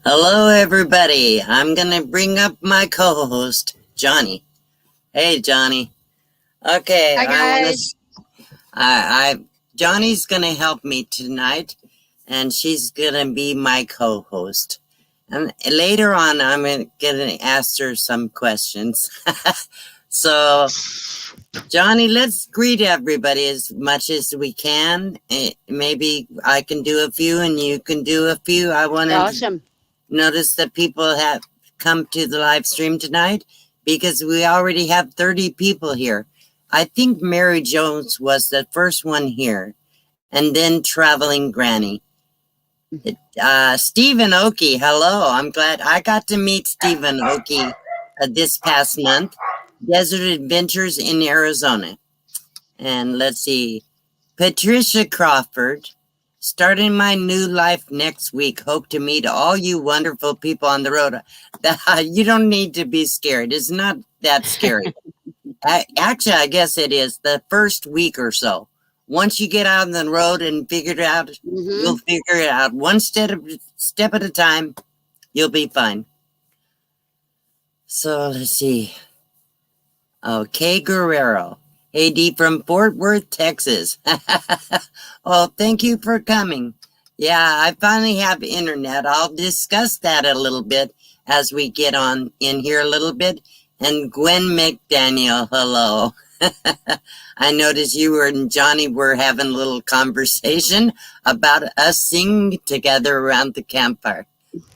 Hello, everybody. I'm going to bring up my co-host, Johnny. Hey, Johnny. Okay, Hi guys. Johnny's going to help me tonight, and she's going to be my co-host. And later on, I'm going to ask her some questions. So, Johnny, let's greet everybody as much as we can. Maybe I can do a few and you can do a few. I want to Awesome. notice that people have come to the live stream tonight because we already have 30 people here. I think Mary Jones was the first one here, and then Traveling Granny. Stephen Oakey, hello. I'm glad I got to meet Stephen Oakey this past month. Desert Adventures in Arizona. And let's see, Patricia Crawford. Starting my new life next week. Hope to meet all you wonderful people on the road. You don't need to be scared. It's not that scary. Actually, I guess it is the first week or so. Once you get out on the road and figure it out, you'll figure it out one step at a time. You'll be fine. So let's see. Okay, Guerrero. Hey, Dee from Fort Worth, Texas. Oh, thank you for coming. Yeah, I finally have internet. I'll discuss that a little bit as we get on in here a little bit. And Gwen McDaniel, hello. I noticed you and Johnny were having a little conversation about us singing together around the campfire.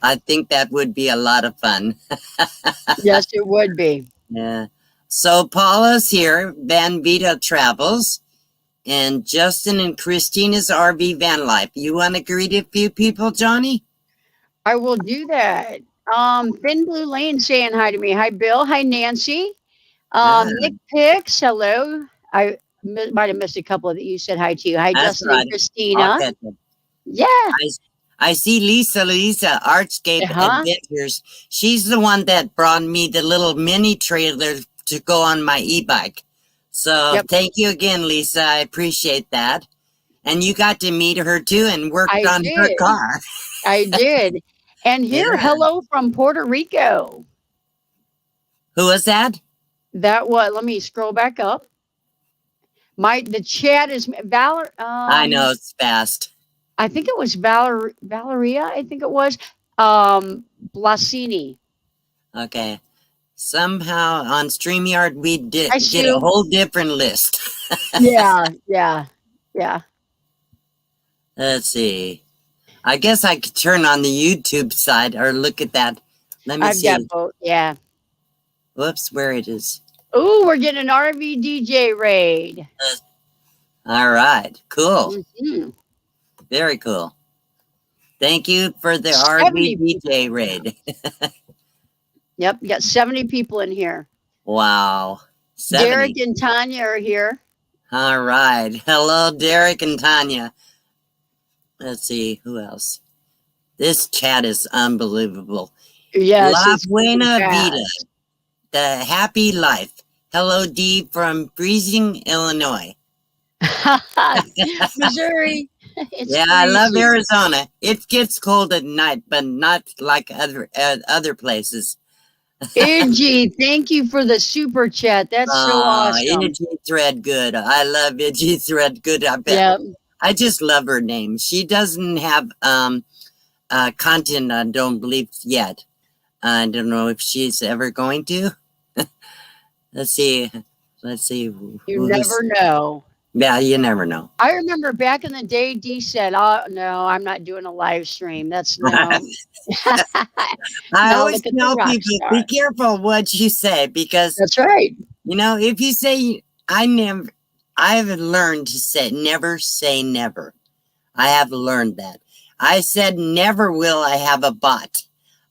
I think that would be a lot of fun. Yes, it would be. Yeah. So Paula's here, Van Vita Travels, and Justin and Christina's RV Van Life. You want to greet a few people, Johnny? I will do that. Thin Blue Lane saying hi to me. Hi, Bill. Hi, Nancy. Nick Pix, hello. I might have missed a couple that you said hi to. Hi, That's Justin right. and Christina. Yeah. I see Lisa Artscape Adventures. She's the one that brought me the little mini trailer to go on my e-bike. So thank you again, Lisa. I appreciate that. And you got to meet her too and worked on her car. I did. And here, hello from Puerto Rico. Who was that? That was, let me scroll back up. The chat is Valerie. I know it's fast. I think it was Valeria. I think it was Blasini. Okay. Somehow on StreamYard we did a whole different list. Yeah. Let's see. I guess I could turn on the YouTube side or look at that. Let me see. I've got both. Yeah. Whoops, where it is. Oh, we're getting an RV DJ raid. All right. Cool. Very cool. Thank you for the RV DJ raid. Yep, we got 70 people in here. Wow. 70. Derek and Tanya are here. All right. Hello, Derek and Tanya. Let's see, who else? This chat is unbelievable. Yes. La Buena Vida, the happy life. Hello, Dee from freezing Illinois. Missouri. Yeah, I love Arizona. It gets cold at night, but not like other places. Iggy, thank you for the super chat. That's so awesome. Iggy Threadgood. I love Iggy Threadgood. I bet. Yep. I just love her name. She doesn't have content, I don't believe, yet. I don't know if she's ever going to. Let's see. You never know. Yeah, you never know. I remember back in the day, Dee said, "Oh no, I'm not doing a live stream. That's no." I always tell people, be careful what you say, because that's right. You know, if you say I've learned to say never say never. I have learned that. I said never will I have a bot.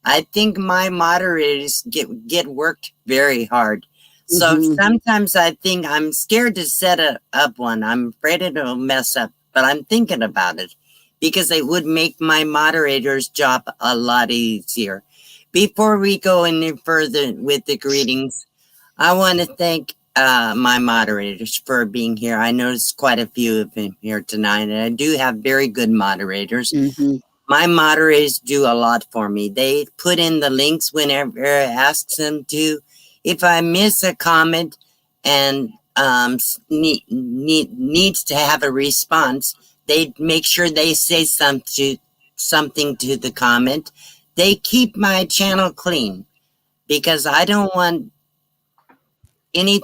I think my moderators get worked very hard. So sometimes I think I'm scared to set up one. I'm afraid it'll mess up, but I'm thinking about it because it would make my moderator's job a lot easier. Before we go any further with the greetings, I want to thank my moderators for being here. I noticed quite a few of them here tonight, and I do have very good moderators. My moderators do a lot for me. They put in the links whenever I ask them to. If I miss a comment and needs to have a response, they make sure they say something to the comment. They keep my channel clean because I don't want any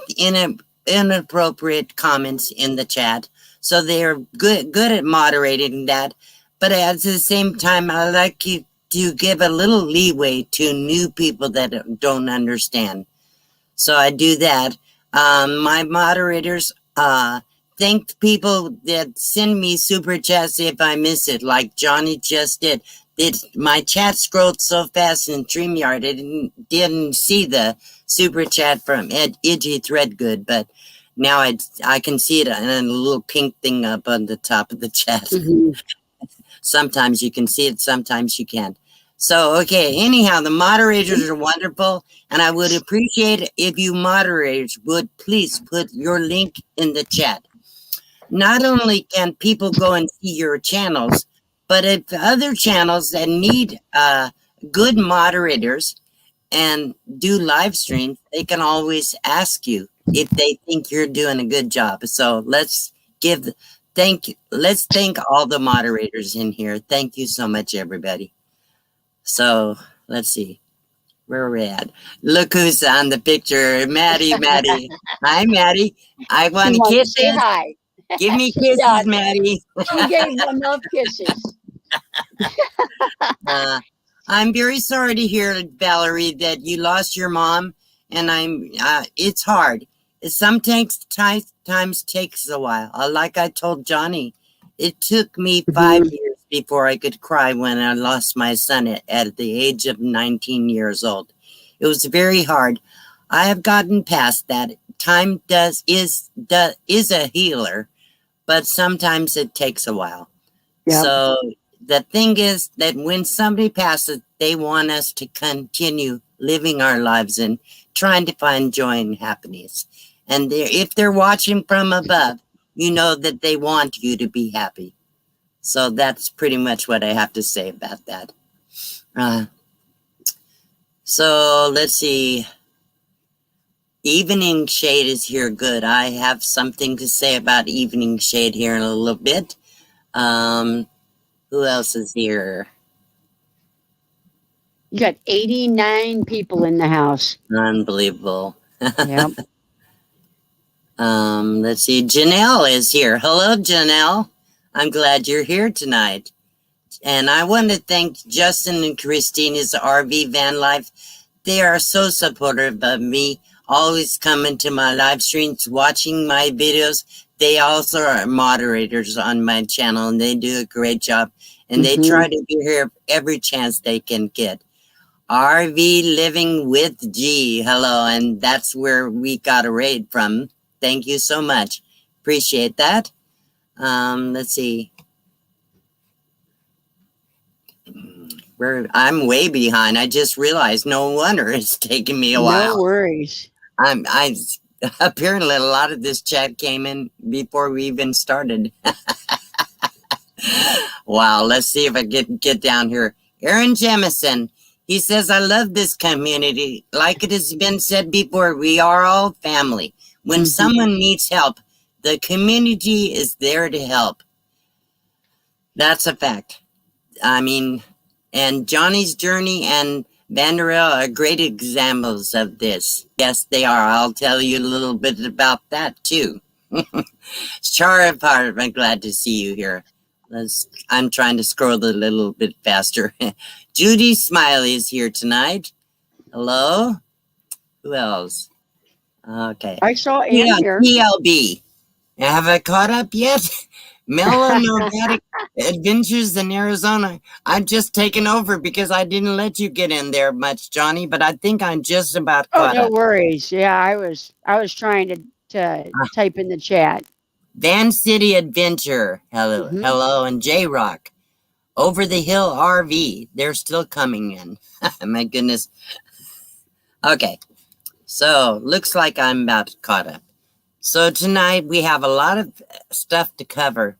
inappropriate comments in the chat. So they're good at moderating that. But at the same time, I like to give a little leeway to new people that don't understand. So I do that. My moderators thank people that send me super chats if I miss it, like Johnny just did. My chat scrolled so fast in StreamYard, I didn't see the super chat from Edgy Threadgood, but now I can see it in a little pink thing up on the top of the chat. Mm-hmm. Sometimes you can see it, sometimes you can't. So, okay, anyhow, the moderators are wonderful, and I would appreciate if you moderators would please put your link in the chat. Not only can people go and see your channels, but if other channels that need good moderators and do live streams, they can always ask you if they think you're doing a good job. So let's thank all the moderators in here. Thank you so much, everybody. So let's see where we're at. Look who's on the picture, Maddie. Hi, Maddie. I want She wanted to kisses. say hi. Give me She kisses, does. Maddie. She gave enough kisses. I'm very sorry to hear, Valerie, that you lost your mom, and it's hard. It sometimes takes a while. Like I told Johnny, it took me 5 years before I could cry when I lost my son at the age of 19 years old. It was very hard. I have gotten past that. Time is a healer, but sometimes it takes a while. Yep. So the thing is that when somebody passes, they want us to continue living our lives and trying to find joy and happiness. And if they're watching from above, you know that they want you to be happy. So that's pretty much what I have to say about that. So let's see. Evening Shade is here. Good. I have something to say about Evening Shade here in a little bit. Who else is here? You got 89 people in the house. Unbelievable. Yep. Let's see. Janelle is here. Hello, Janelle. I'm glad you're here tonight. And I want to thank Justin and Christina's RV Van Life. They are so supportive of me, always coming to my live streams, watching my videos. They also are moderators on my channel, and they do a great job. And they try to be here every chance they can get. RV Living with G. Hello, and that's where we got a raid from. Thank you so much. Appreciate that. Let's see. I'm way behind. I just realized. No wonder it's taking me a while. No worries. I apparently a lot of this chat came in before we even started. Wow. Let's see if I get down here. Aaron Jemison. He says, I love this community. Like it has been said before, we are all family. When someone needs help, the community is there to help. That's a fact. I mean, and Johnny's Journey and Vanderell are great examples of this. Yes, they are. I'll tell you a little bit about that too. Shara Part, I'm glad to see you here. I'm trying to scroll a little bit faster. Judy Smiley is here tonight. Hello. Who else? Okay. I saw Ann here. TLB. Have I caught up yet? Melonomadic Adventures in Arizona. I'm just taking over because I didn't let you get in there much, Johnny, but I think I'm just about caught up. No worries. Yeah, I was trying to type in the chat. Van City Adventure. Hello, and J-Rock. Over the Hill RV. They're still coming in. My goodness. Okay. So, looks like I'm about caught up. So tonight we have a lot of stuff to cover.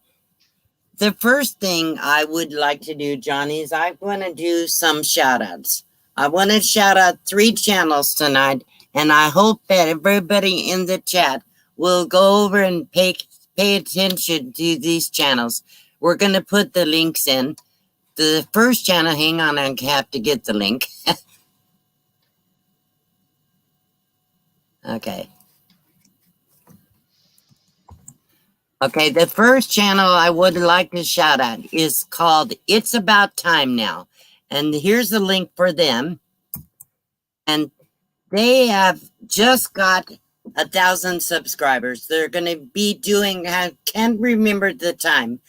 The first thing I would like to do, Johnny, is I want to do some shout outs. I want to shout out 3 channels tonight, and I hope that everybody in the chat will go over and pay attention to these channels. We're going to put the links in. The first channel, hang on, I have to get the link. Okay. Okay, the first channel I would like to shout out is called It's About Time Now. And here's the link for them. And they have just got 1,000 subscribers. They're going to be doing, I can't remember the time,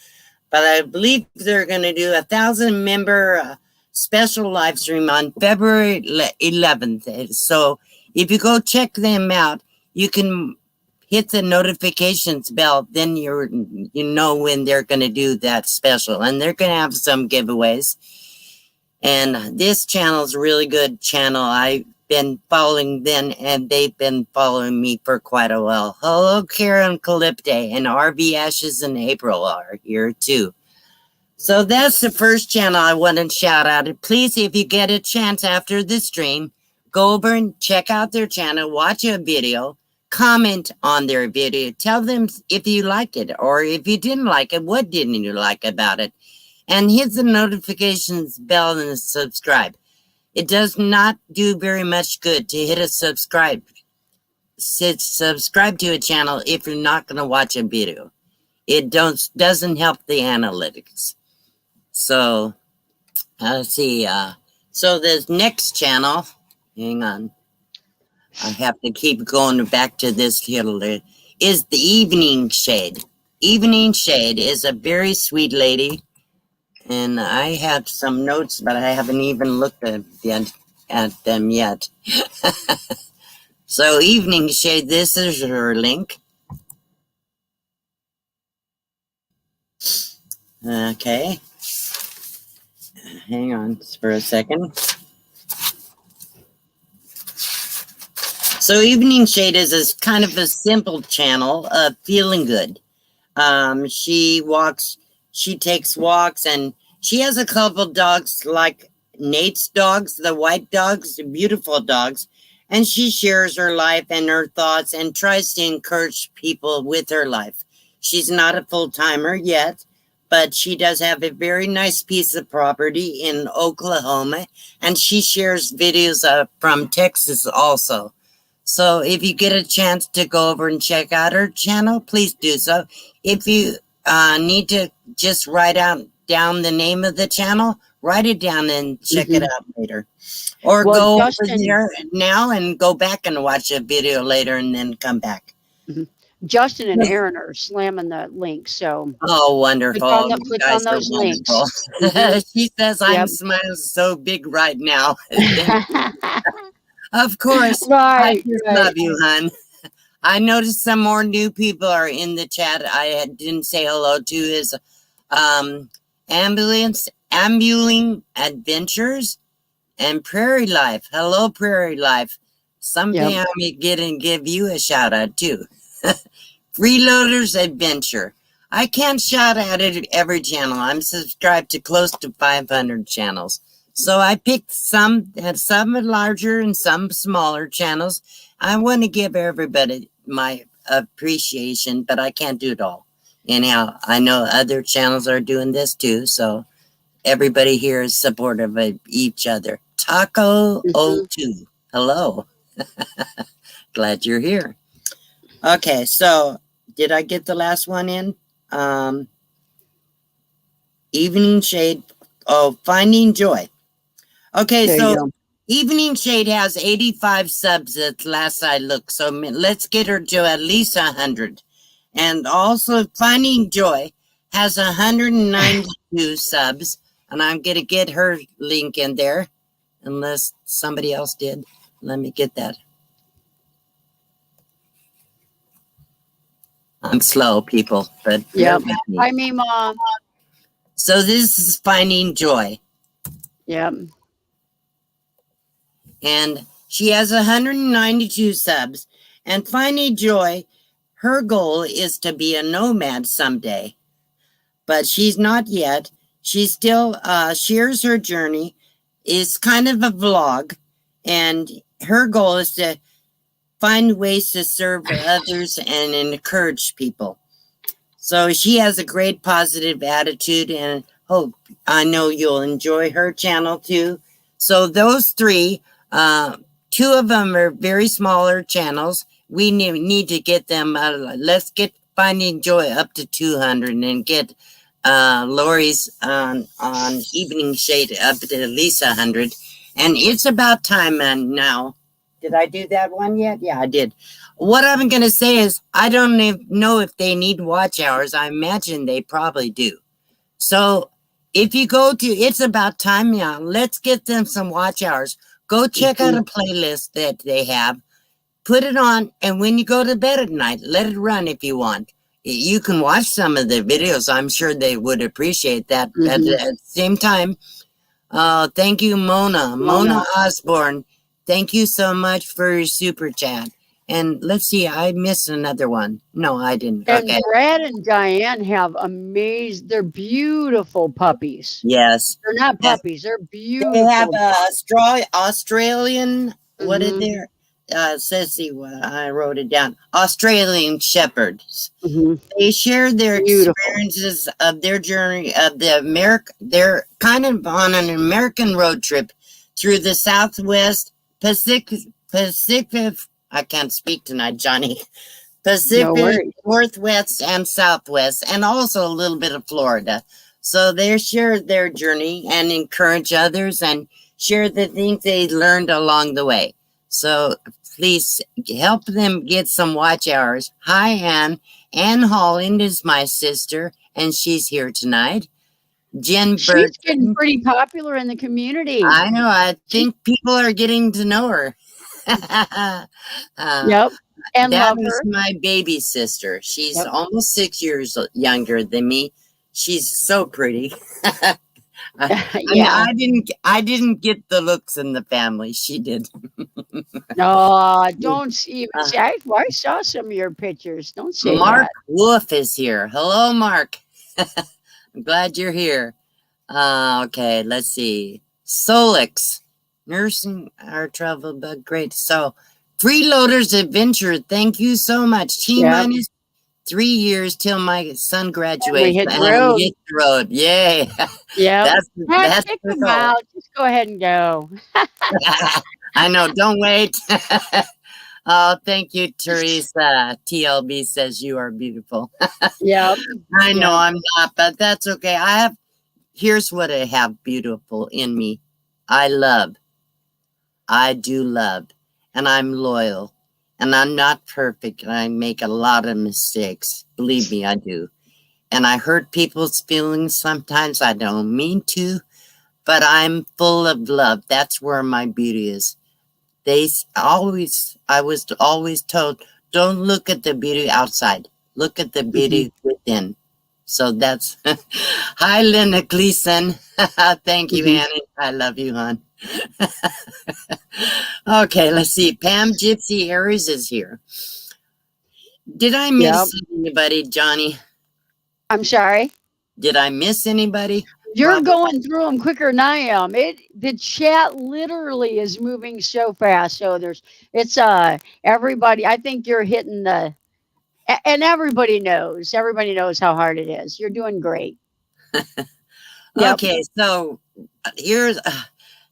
but I believe they're going to do 1,000 member special live stream on February 11th. So if you go check them out, you can hit the notifications bell, then you know when they're going to do that special, and they're going to have some giveaways. And this channel is a really good channel. I've been following them, and they've been following me for quite a while. Hello, Karen Calypte, and RV Ashes and April are here too. So that's the first channel I want to shout out. Please, if you get a chance after the stream, go over and check out their channel, watch a video, comment on their video, tell them if you like it, or if you didn't like it, what didn't you like about it, and hit the notifications bell and subscribe. It does not do very much good to hit a subscribe to a channel if you're not going to watch a video. It doesn't help the analytics. So let's see. So the next channel, hang on, I have to keep going back to this hill, is the Evening Shade. Evening Shade is a very sweet lady, and I have some notes, but I haven't even looked at them yet. So Evening Shade, this is her link. Okay. Hang on for a second. So Evening Shade is kind of a simple channel of feeling good. She takes walks, and she has a couple dogs like Nate's dogs, the white dogs, the beautiful dogs. And she shares her life and her thoughts and tries to encourage people with her life. She's not a full-timer yet, but she does have a very nice piece of property in Oklahoma, and she shares videos from Texas also. So if you get a chance to go over and check out her channel, please do so. If you need to just write down the name of the channel, write it down and check it out later. Or go over there now and go back and watch a video later and then come back. Justin and Aaron are slamming the link, so wonderful! Click on those links. She says I'm smiling so big right now. Of course, I just love you, hon. I noticed some more new people are in the chat. I didn't say hello to is Ambling Adventures and Prairie Life. Hello, Prairie Life. Someday I'm going to give you a shout out too. Freeloaders Adventure. I can't shout out at every channel. I'm subscribed to close to 500 channels. So I picked some larger and some smaller channels. I want to give everybody my appreciation, but I can't do it all. Anyhow, I know other channels are doing this too, so everybody here is supportive of each other. Taco 02. Hello. Glad you're here. Okay, so did I get the last one in? Evening Shade. Oh, Finding Joy. Okay, so Evening Shade has 85 subs at last I looked. So let's get her to at least 100. And also Finding Joy has 192 subs. And I'm going to get her link in there. Unless somebody else did. Let me get that. I'm slow, people. But Hi, me, Mom. So this is Finding Joy. And she has 192 subs. And Finding Joy, her goal is to be a nomad someday. but she's not yet. She still shares her journey. It's kind of a vlog, and her goal is to find ways to serve others and encourage people. So she has a great positive attitude, and hope I know you'll enjoy her channel too. So those three, two of them are very smaller channels. We need to get them. Let's get Finding Joy up to 200 and get Lori's on Evening Shade up to at least 100. And it's about time now. Did I do that one yet? Yeah, I did. What I'm going to say is I don't know if they need watch hours. I imagine they probably do. So if you go to It's About Time Now, let's get them some watch hours. Go check out a playlist that they have. Put it on, and when you go to bed at night, let it run if you want. You can watch some of the videos. I'm sure they would appreciate that. At the same time, thank you, Mona Osborne. Thank you so much for your super chat. And let's see, I missed another one. No, I didn't. And Okay. Brad and Diane have they're beautiful puppies. Yes. They're not puppies, they're beautiful. They have Australian, what is there? Says see what I wrote it down. Australian Shepherds. They share their experiences of their journey of they're kind of on an American road trip through the Southwest Pacific. I can't speak tonight, Johnny. Pacific, Northwest, and Southwest, and also a little bit of Florida. So they share their journey and encourage others and share the things they learned along the way. So please help them get some watch hours. Hi, Ann. Ann Holland is my sister, and she's here tonight. Jen Burton. She's getting pretty popular in the community. I know. I think people are getting to know her. Yep. And that is my baby sister. She's almost 6 years younger than me. She's so pretty. I didn't get the looks in the family. She did. No, don't even say. I saw some of your pictures. Don't say Mark that. Wolf is here. Hello, Mark. I'm glad you're here. Okay, let's see. Solix. Nursing our travel bug. Great. So, Freeloaders Adventure. Thank you so much. T-minus 3 years till my son graduates. And we hit the road. Yay. Yeah. That's kick them out. Just go ahead and go. I know. Don't wait. Oh, thank you, Teresa. TLB says you are beautiful. Yeah. I know I'm not, but that's okay. Here's what I have beautiful in me. I do love, and I'm loyal, and I'm not perfect, and I make a lot of mistakes. Believe me, I do. And I hurt people's feelings sometimes. I don't mean to, but I'm full of love. That's where my beauty is. I was always told, don't look at the beauty outside. Look at the beauty within. So that's, hi, Linda Gleason. Thank you, Annie. I love you, hon. Okay, let's see. Pam Gypsy Harris is here. Did I miss anybody, Johnny? I'm sorry? Did I miss anybody? You're going through them quicker than I am. The chat literally is moving so fast. So it's everybody. I think you're hitting and everybody knows how hard it is. You're doing great. Okay, so here's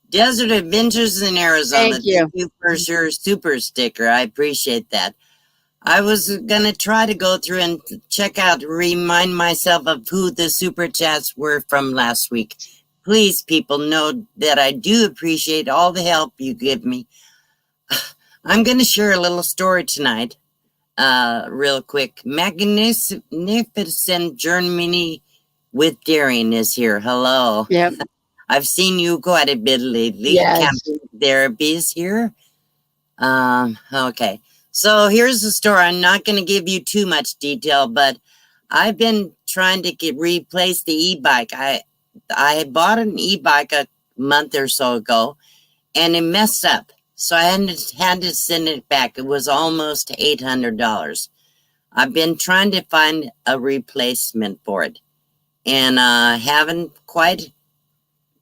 Desert Adventures in Arizona. Thank you for your super sticker. I appreciate that. I was going to try to go through and remind myself of who the super chats were from last week. Please, people, know that I do appreciate all the help you give me. I'm going to share a little story tonight, real quick. Magnificent Germany with Daring is here. Hello. Yep. I've seen you quite a bit lately. Yes. Camping Therapy is here. Okay. So here's the story. I'm not going to give you too much detail, but I've been trying to replace the e-bike. I had bought an e-bike a month or so ago, and it messed up. So I had to send it back. It was almost $800. I've been trying to find a replacement for it. and haven't quite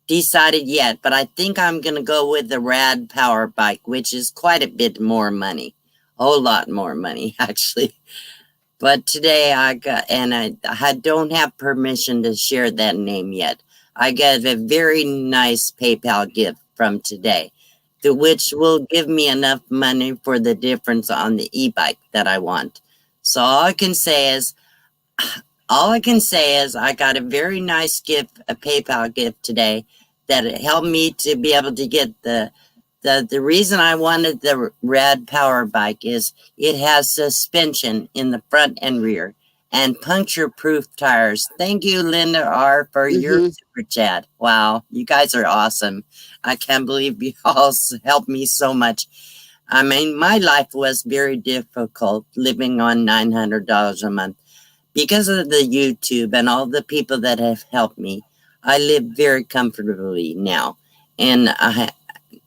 decided yet, but I think I'm going to go with the Rad Power Bike, which is quite a bit more money. A whole lot more money, actually. But today I got, and I don't have permission to share that name yet. I got a very nice PayPal gift from today, which will give me enough money for the difference on the e-bike that I want. So all I can say is I got a very nice gift, a PayPal gift today that helped me to be able to get the reason I wanted the Rad Power Bike is it has suspension in the front and rear and puncture-proof tires. Thank you, Linda R., for your Mm-hmm. super chat. Wow, you guys are awesome. I can't believe you all helped me so much. I mean, my life was very difficult living on $900 a month. Because of the YouTube and all the people that have helped me, I live very comfortably now. And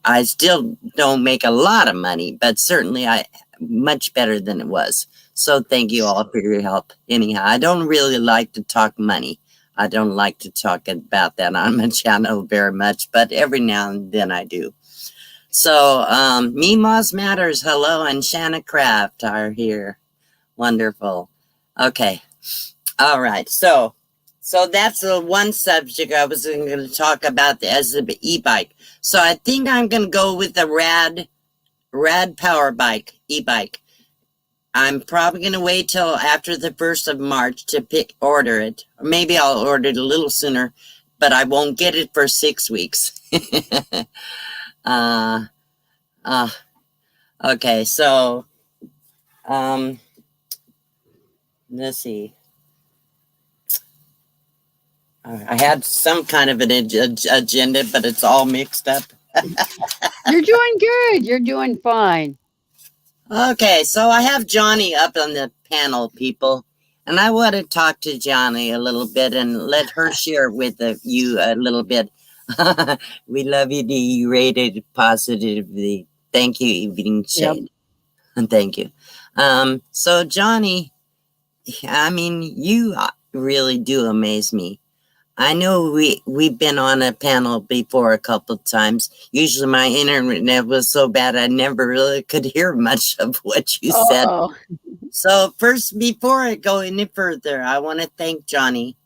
I still don't make a lot of money, but certainly I much better than it was. So thank you all for your help. Anyhow, I don't really like to talk money. I don't like to talk about that on my channel very much, but every now and then I do. So, Mimas Matters, hello, and Shanna Craft are here. Wonderful. Okay. All right. So that's the one subject I was going to talk about as the e-bike. So I think I'm going to go with the Rad Power Bike e-bike. I'm probably going to wait till after the 1st of March to order it. Or maybe I'll order it a little sooner, but I won't get it for 6 weeks. uh, uh, okay. So, let's see. I had some kind of an agenda, but it's all mixed up. You're doing good. You're doing fine. Okay, so I have Johnny up on the panel, people, and I want to talk to Johnny a little bit and let her share with you a little bit. We love you, Dee. You rated positively. Thank you, Evening Yep. Shade. And thank you. So Johnny, I mean, you really do amaze me. I know we've been on a panel before a couple of times. Usually my internet was so bad I never really could hear much of what you said. Oh, So first, before I go any further, I want to thank Johnny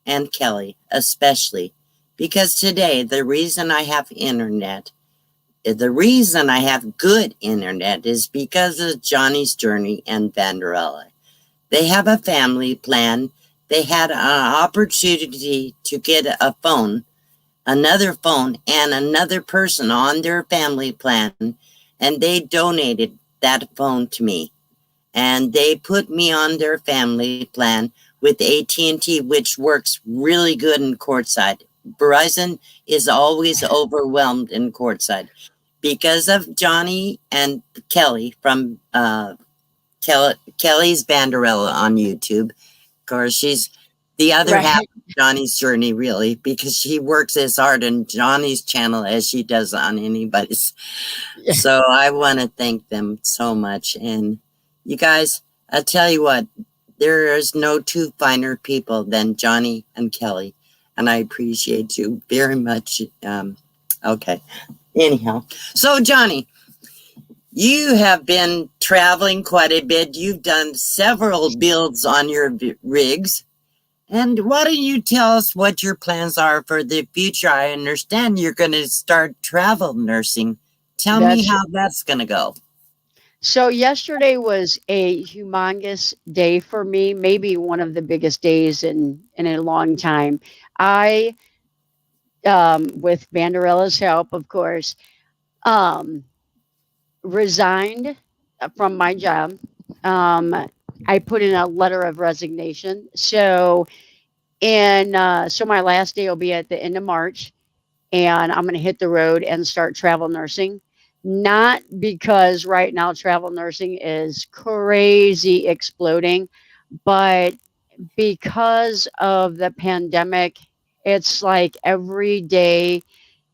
and Kelly especially because today the reason I have internet, the reason I have good internet is because of Johnny's Journey and Vanderella. They have a family plan. They had an opportunity to get a phone, another phone, and another person on their family plan, and they donated that phone to me. And they put me on their family plan with AT&T, which works really good in Courtside. Verizon is always overwhelmed in Courtside because of Johnny and Kelly from Kelly's Banderella on YouTube. Of course, she's the other half right. of Johnny's journey, really, because she works as hard on Johnny's channel as she does on anybody's. So I want to thank them so much. And you guys, I tell you what, there is no two finer people than Johnny and Kelly. And I appreciate you very much. Okay. Anyhow, so Johnny, you have been traveling quite a bit. You've done several builds on your rigs. And why don't you tell us what your plans are for the future? I understand you're going to start travel nursing. Tell me That's how that's going to go. so. Yesterday was a humongous day for me, maybe one of the biggest days in a long time. I, with Banderella's help, of course, um, resigned from my job. Um, I put in a letter of resignation. So my last day will be at the end of March, and I'm going to hit the road and start travel nursing. Not because right now travel nursing is crazy exploding, but because of the pandemic, it's like every day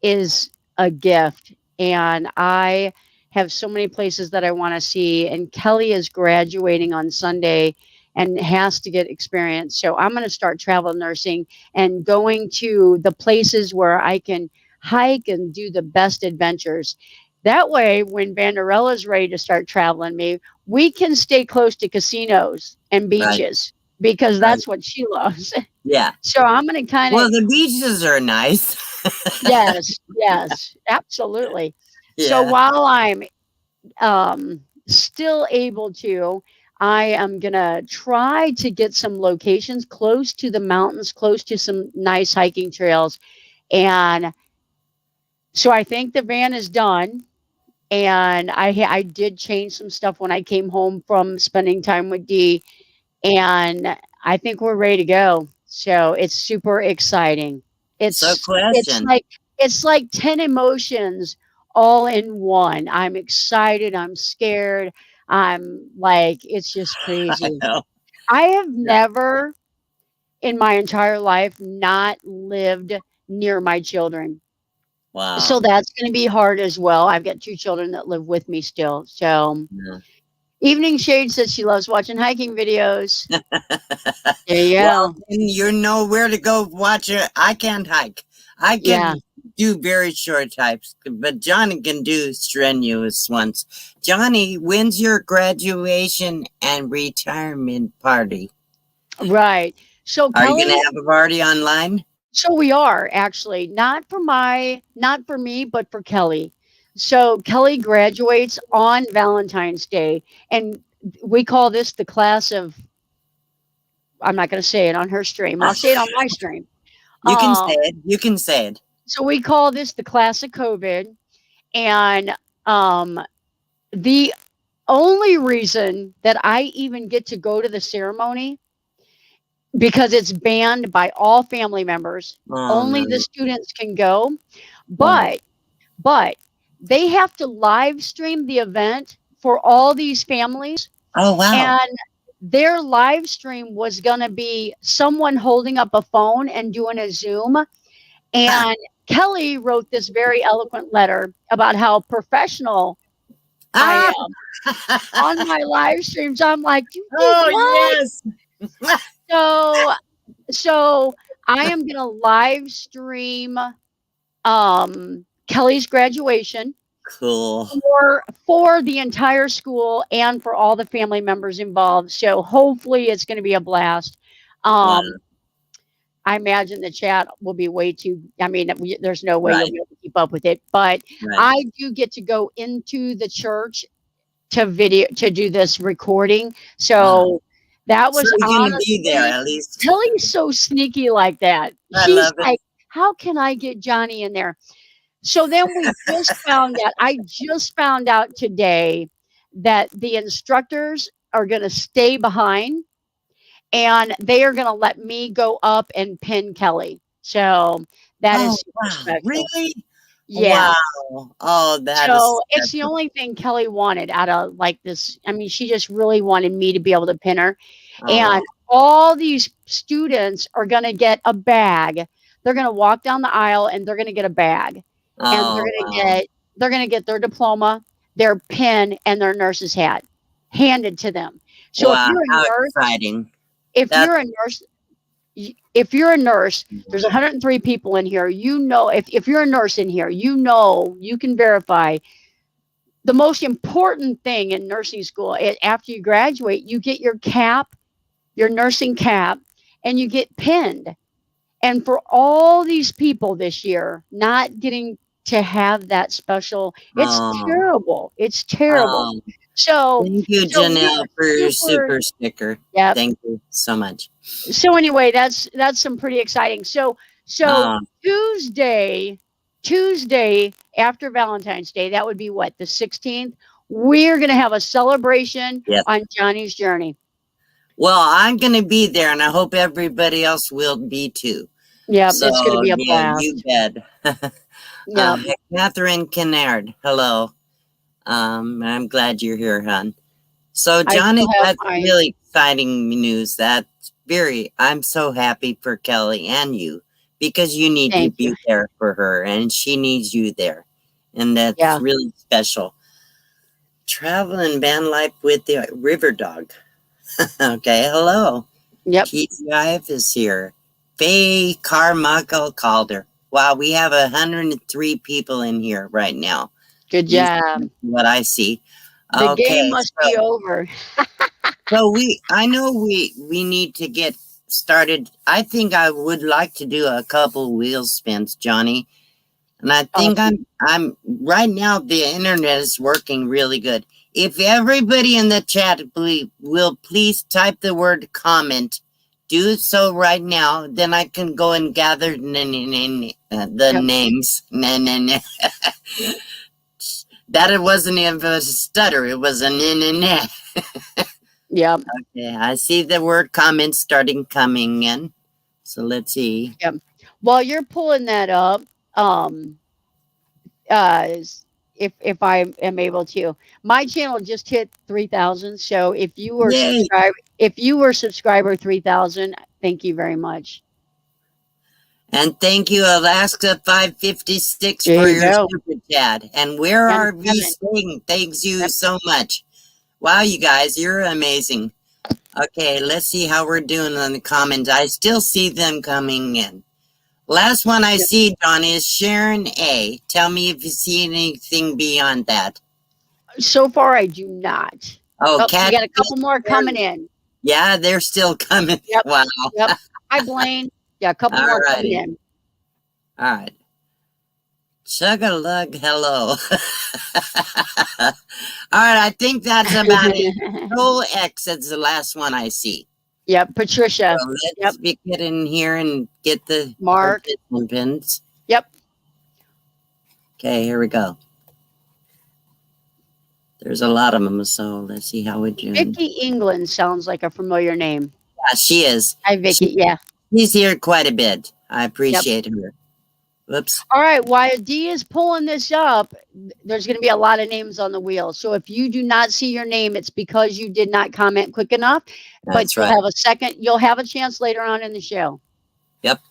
is a gift. And I have so many places that I want to see. And Kelly is graduating on Sunday. and has to get experience. So I'm going to start travel nursing and going to the places where I can hike and do the best adventures. That way, when Vanderella's ready to start traveling me, we can stay close to casinos and Right. beaches because Right. that's what she loves. Yeah. So I'm going to kind of, Well, the beaches are nice. yes, absolutely. So Yeah. while I'm still able to, I am going to try to get some locations close to the mountains, close to some nice hiking trails. And so I think the van is done. And I did change some stuff when I came home from spending time with Dee, and I think we're ready to go. So it's super exciting. So, It's question. like it's like 10 emotions all in one. I'm excited, I'm scared, I'm like it's just I crazy. know. I have Yeah. never in my entire life not lived near my children. So Wow. that's going to be hard as well. I've got 2 children that live with me still. So Yeah. Evening Shade says she loves watching hiking videos. There you Well, go. then you know where to go watch it. I can't hike. I Yeah. can do very short hikes, but Johnny can do strenuous ones. Johnny, when's your graduation and retirement party? Right. So Are you going Kelly, to have a party online? so we are actually not for me, but for Kelly. So Kelly graduates on Valentine's Day, and we call this the class of, I'm not going to say it on her stream. I'll say it on my stream. You can say Um, it. You can say it. so we call this the class of COVID, and um, the only reason that I even get to go to the ceremony because it's banned by all family members. Oh, Only no. the students can go, Wow. but they have to live stream the event for all these families, Oh, wow. and their live stream was going to be someone holding up a phone and doing a Zoom. Ah. And Kelly wrote this very eloquent letter about how professional I Ah. am on my live streams. I'm like, you did Oh, what? yes. So so I am gonna live stream Kelly's graduation Cool. for the entire school and for all the family members involved. So hopefully it's gonna be a blast. Wow. Um, I imagine the chat will be way too. I mean, there's no way you'll Right. be able to keep up with it. But Right. I do get to go into the church to do this recording. Wow. So that So was you're going to be there honestly, at least. Kelly's so sneaky like that. I She's love it. like, how can I get Johnny in there? So then I just found out today that the instructors are going to stay behind and they are going to let me go up and pin Kelly. So that Oh, is super wow. special. Really? Yeah. Wow. Oh, that is So it's the special. only thing Kelly wanted out of like this. I mean, she just really wanted me to be able to pin her. Oh, And all these students are going to get a bag. They're going to walk down the aisle and they're going to get a bag. And oh, wow. they're going to get their diploma, their pin, and their nurse's hat handed to them. So Wow. How exciting. if That's you're a nurse, if you're a nurse, there's 103 people in here. You know, if you're a nurse in here, you know, you can verify the most important thing in nursing school. After you graduate, you get your cap, your nursing cap, and you get pinned. And for all these people this year not getting to have that special, it's oh, terrible. It's terrible. oh. So, Thank you, so we're Janelle, for your super, super sticker. yeah. Thank you so much. So anyway, that's some pretty exciting. So Oh, Tuesday after Valentine's Day, that would be what, the 16th. We're gonna have a celebration yes. on Johnny's journey. Well, I'm going to be there, and I hope everybody else will be too. Yeah, So, it's gonna be a yeah, you blast. bet. Yeah, Catherine Kennard, hello. I'm glad you're here, hon. So, I Johnny, still have that's my really exciting news. I'm so happy for Kelly and you because you need to thank you. be there for her and she needs you there. And that's Yeah, really special. Travel and van life with the river dog. Okay, hello. Yep. TGIF is here. Faye Carmichael Calder. Wow, we have 103 people in here right now. Good job. What I see. The game Okay, must be over. so I know we need to get started. I think I would like to do a couple wheel spins, Johnny. And I think Awesome. I'm right now the internet is working really good. If everybody in the chat will please type the word comment, do so right now, then I can go and gather the Yep. names. That it wasn't even a stutter, it was a na. Yep. Okay, I see the word comment starting coming in. So let's see. Yep. While you're pulling that up, if I am able to, my channel just hit 3,000. So if you were Yay! subscriber 3,000, thank you very much. And thank you, Alaska 556, There for you your go. super chat. And where And are we staying? Thanks you Yep. so much. Wow, you guys, you're amazing. Okay, let's see how we're doing on the comments. I still see them coming in. Last one I see, John, is Sharon A. Tell me if you see anything beyond that. So far, I do not. Oh, We Cat. got a couple more coming in. Yeah, they're still coming. Yep. Wow. Yep. Hi, Blaine. Yeah, a couple more coming in. All right. Chug-a-lug, hello. All right, I think that's about it. Control X is the last one I see. Yep, Patricia. So let's get in here and get the Mark. participants. Yep. Okay, here we go. There's a lot of them, so let's see how we do. Vicky England sounds like a familiar name. Yeah, she is. Hi, Vicky. Yeah. She's here quite a bit. I appreciate her. Whoops. All right, while Dee is pulling this up, there's going to be a lot of names on the wheel. So if you do not see your name, it's because you did not comment quick enough. That's but you'll right. have a second. You'll have a chance later on in the show. Yep.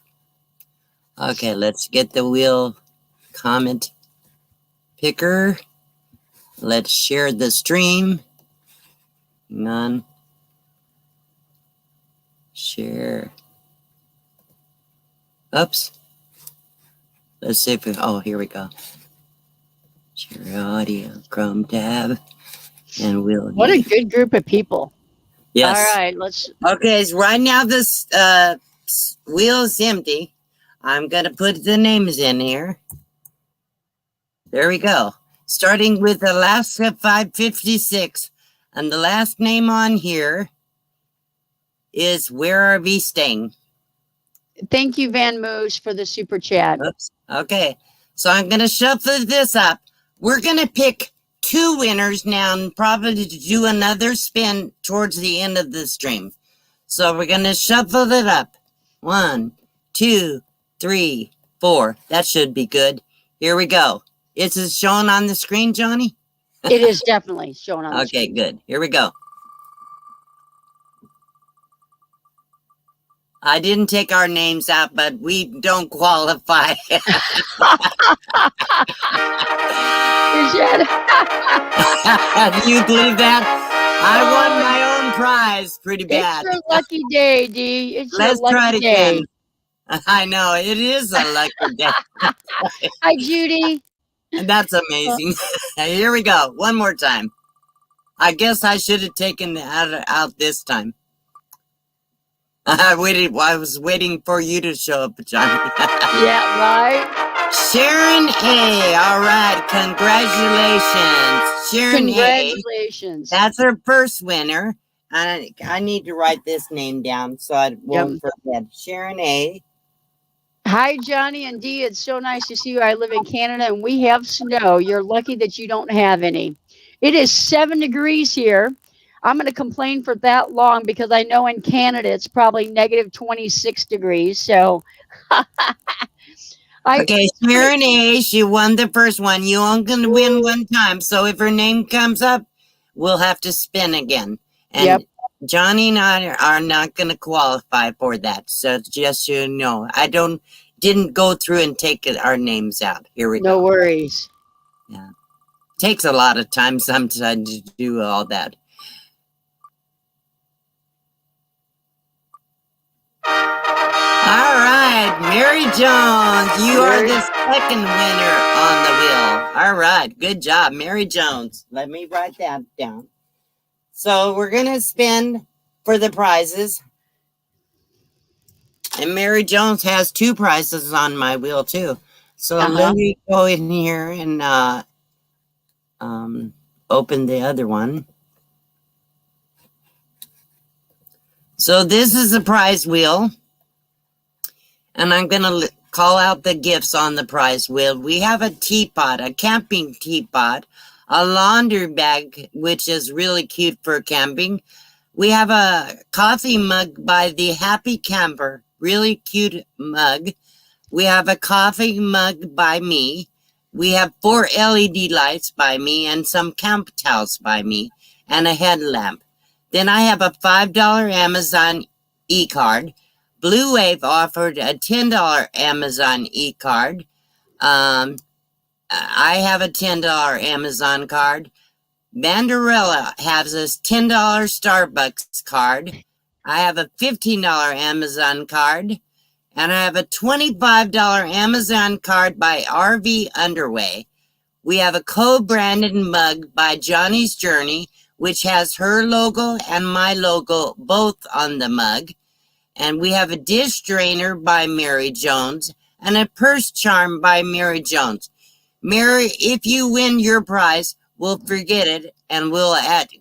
Okay, let's get the wheel comment picker. Let's share the stream. Hang on. Share. Oops. Let's see if we, oh, here we go. Share audio, Chrome tab, and we'll. What a good group of people. Yes. All right, let's. Okay, so right now this wheel is empty. I'm going to put the names in here. There we go. Starting with Alaska 556. And the last name on here is Where Are We Staying? Thank you, Van Moose, for the super chat. Oops. Okay, so I'm going to shuffle this up. We're going to pick 2 winners now and probably do another spin towards the end of the stream. So we're going to shuffle it up. 1, 2, 3, 4. That should be good. Here we go. Is it shown on the screen, Johnny? It is definitely shown on the Okay, screen. good. Here we go. I didn't take our names out, but we don't qualify. Do you believe that? I won my own prize pretty bad. It's your lucky day, Dee. It's Let's your lucky try it day. again. I know, it is a lucky day. Hi, Judy. And that's amazing. Here we go. One more time. I guess I should have taken out this time. I was waiting for you to show up, Johnny. Yeah, right. Sharon A. All right, congratulations, Sharon Congratulations. A. That's her first winner. I need to write this name down so I won't forget. Sharon A. Hi, Johnny and Dee. It's so nice to see you. I live in Canada and we have snow. You're lucky that you don't have any. It is 7 degrees here. I'm going to complain for that long because I know in Canada it's probably negative 26 degrees. So, okay, Sharon A. She won the first one. You only can win one time. So if her name comes up, we'll have to spin again. And Johnny and I are not going to qualify for that. So just so you know, I didn't go through and take our names out. Here we go. No worries. Yeah, takes a lot of time sometimes to do all that. All right, Mary Jones, you are the second winner on the wheel. All right, good job, Mary Jones. Let me write that down. So we're going to spin for the prizes. And Mary Jones has 2 prizes on my wheel, too. So let me go in here and open the other one. So this is the prize wheel. And I'm going to call out the gifts on the prize wheel. We have a teapot, a camping teapot, a laundry bag, which is really cute for camping. We have a coffee mug by the Happy Camper, really cute mug. We have a coffee mug by me. We have 4 LED lights by me and some camp towels by me and a headlamp. Then I have a $5 Amazon e-card. Blue Wave offered a $10 Amazon e-card. I have a $10 Amazon card. Vanderella has a $10 Starbucks card. I have a $15 Amazon card. And I have a $25 Amazon card by RV Underway. We have a co-branded mug by Johnny's Journey, which has her logo and my logo both on the mug. And we have a dish drainer by Mary Jones and a purse charm by Mary Jones. Mary, if you win your prize, we'll forget it and we'll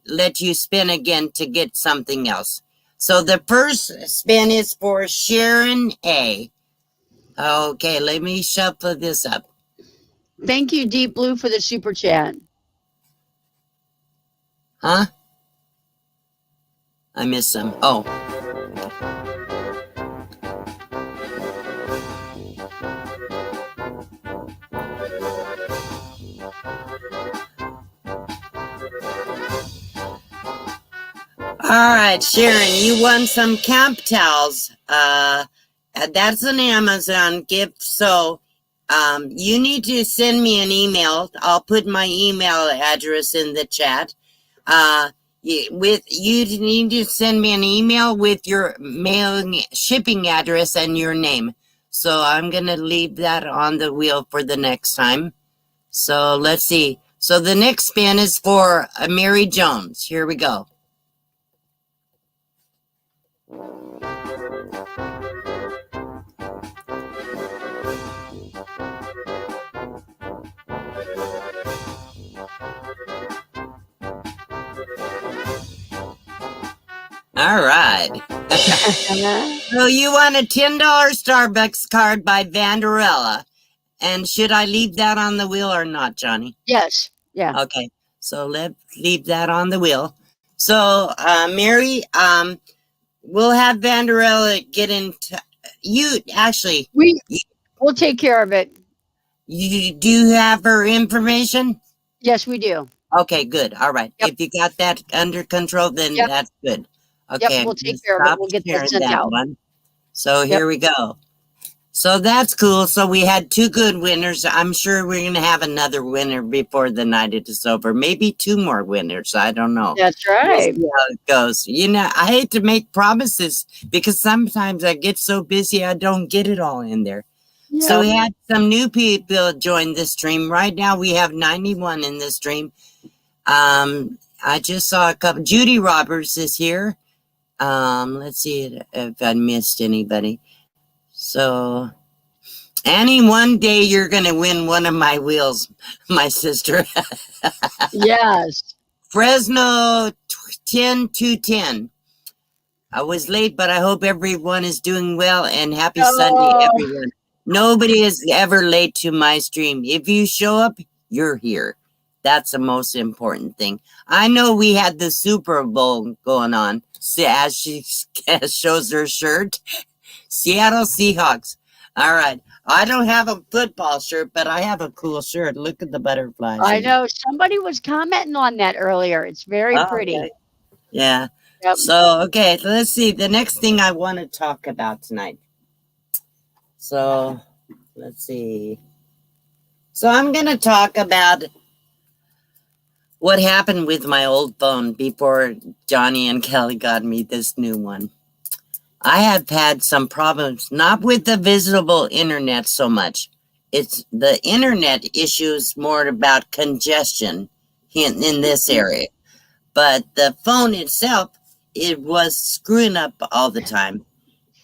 let you spin again to get something else. So the first spin is for Sharon A. Okay, let me shuffle this up. Thank you, Deep Blue, for the super chat. Huh? I missed some. Oh. All right, Sharon, you won some camp towels. That's an Amazon gift. So you need to send me an email. I'll put my email address in the chat. You need to send me an email with your mailing shipping address and your name. So I'm going to leave that on the wheel for the next time. So let's see. So the next spin is for Mary Jones. Here we go. All right. So you won a $10 Starbucks card by Vanderella. And should I leave that on the wheel or not, Johnny? Yes. Yeah. Okay. So let's leave that on the wheel. So, Mary, we'll have Vanderella get into you. Actually, we'll take care of it. You do have her information? Yes, we do. Okay, good. All right. Yep. If you got that under control, then that's good. Okay, yep, we'll take care of it. We'll get that sent out. One. So here we go. So that's cool. So we had 2 good winners. I'm sure we're going to have another winner before the night is over. Maybe 2 more winners. I don't know. That's right. We'll see how it goes. You know, I hate to make promises because sometimes I get so busy I don't get it all in there. Yeah. So we had some new people join the stream. Right now we have 91 in the stream. I just saw a couple. Judy Roberts is here. Let's see if I missed anybody. So, Annie, one day you're going to win one of my wheels, my sister. Yes. Fresno 10210. I was late, but I hope everyone is doing well and happy Sunday, everyone. Nobody is ever late to my stream. If you show up, you're here. That's the most important thing. I know we had the Super Bowl going on. As she shows her shirt. Seattle Seahawks. All right. I don't have a football shirt, but I have a cool shirt. Look at the butterflies. I know. Somebody was commenting on that earlier. It's very pretty. Okay. Yeah. Yep. So, okay, let's see. The next thing I want to talk about tonight. So, let's see. So, I'm going to talk about what happened with my old phone before Johnny and Kelly got me this new one. I have had some problems, not with the visible internet so much. It's the internet issues more about congestion in this area. But the phone itself, it was screwing up all the time.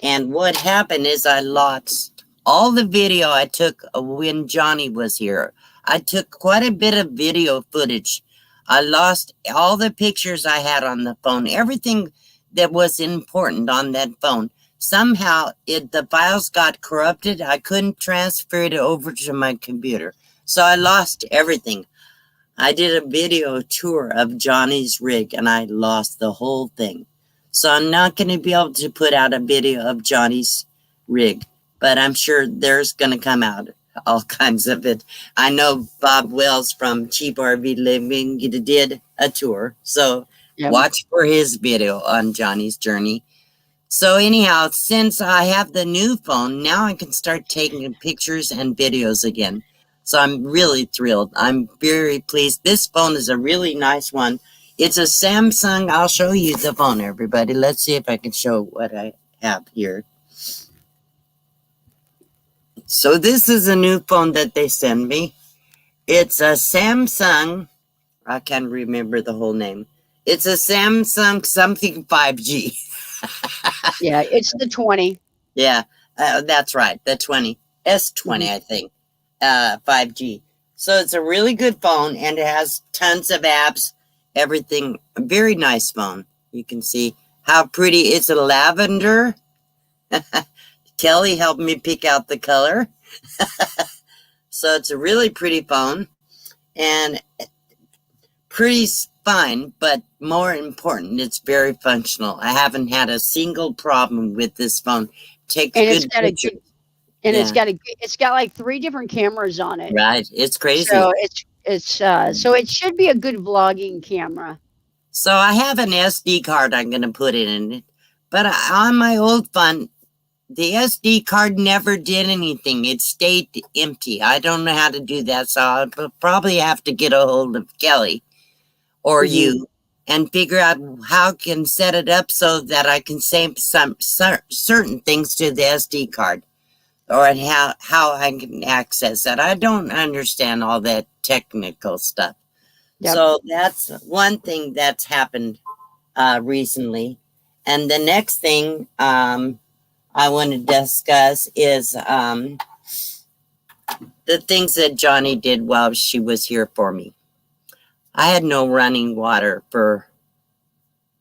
And what happened is I lost all the video I took when Johnny was here. I took quite a bit of video footage. I lost all the pictures I had on the phone, everything that was important on that phone. Somehow the files got corrupted. I couldn't transfer it over to my computer. So I lost everything. I did a video tour of Johnny's rig and I lost the whole thing. So I'm not going to be able to put out a video of Johnny's rig, but I'm sure there's going to come out all kinds of it. I know Bob Wells from Cheap RV Living did a tour, so Yep. watch for his video on Johnny's journey. So anyhow, since I have the new phone, now I can start taking pictures and videos again. So I'm really thrilled. I'm very pleased. This phone is a really nice one. It's a Samsung. I'll show you the phone, everybody. Let's see if I can show what I have here. So this is a new phone that they send me. It's a Samsung. I can't remember the whole name. It's a Samsung something 5G. Yeah, it's the 20. Yeah, that's right. The 20. S20, I think. 5G. So it's a really good phone and it has tons of apps, everything. A very nice phone. You can see how pretty. It's a lavender. Kelly helped me pick out the color. So it's a really pretty phone and pretty fine, but more important, it's very functional. I haven't had a single problem with this phone. Takes And good pictures. And Yeah. it's got like 3 different cameras on it. Right. It's crazy. So so it should be a good vlogging camera. So I have an SD card I'm going to put it in it. But on my old phone, the SD card never did anything. It stayed empty. I don't know how to do that. So I'll probably have to get a hold of Kelly or you and figure out how I can set it up so that I can save some certain things to the SD card or how I can access that. I don't understand all that technical stuff. Yep. So that's one thing that's happened recently. And the next thing I want to discuss is the things that Johnny did while she was here for me. I had no running water for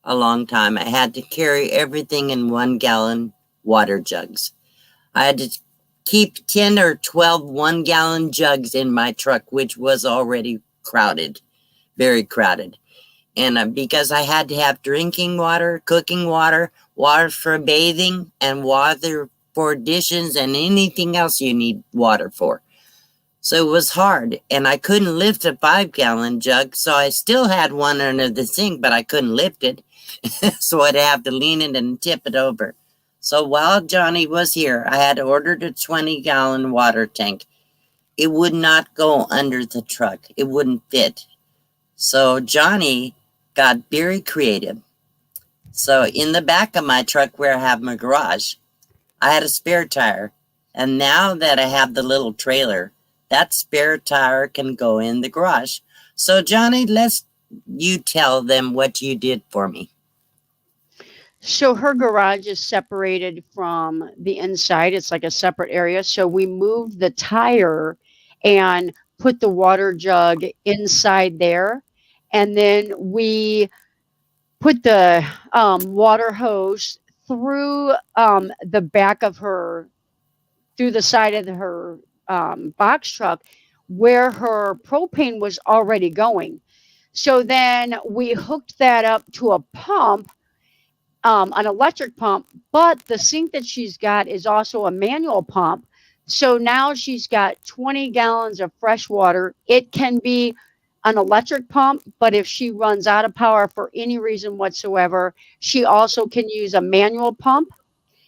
a long time. I had to carry everything in 1-gallon water jugs. I had to keep 10 or 12 1-gallon jugs in my truck, which was already crowded, very crowded. And because I had to have drinking water, cooking water, water for bathing, and water for dishes and anything else you need water for. So it was hard, and I couldn't lift a 5-gallon jug, so I still had one under the sink, but I couldn't lift it. So I'd have to lean it and tip it over. So while Johnny was here, I had ordered a 20-gallon water tank. It would not go under the truck. It wouldn't fit. So Johnny got very creative. So in the back of my truck where I have my garage, I had a spare tire. And now that I have the little trailer, that spare tire can go in the garage. So Johnny, you tell them what you did for me. So her garage is separated from the inside. It's like a separate area. So we moved the tire and put the water jug inside there. And then we put the water hose through the back of her, through the side of her box truck where her propane was already going. So then we hooked that up to a pump, an electric pump, but the sink that she's got is also a manual pump. So now she's got 20 gallons of fresh water. It can be an electric pump, but if she runs out of power for any reason whatsoever, she also can use a manual pump.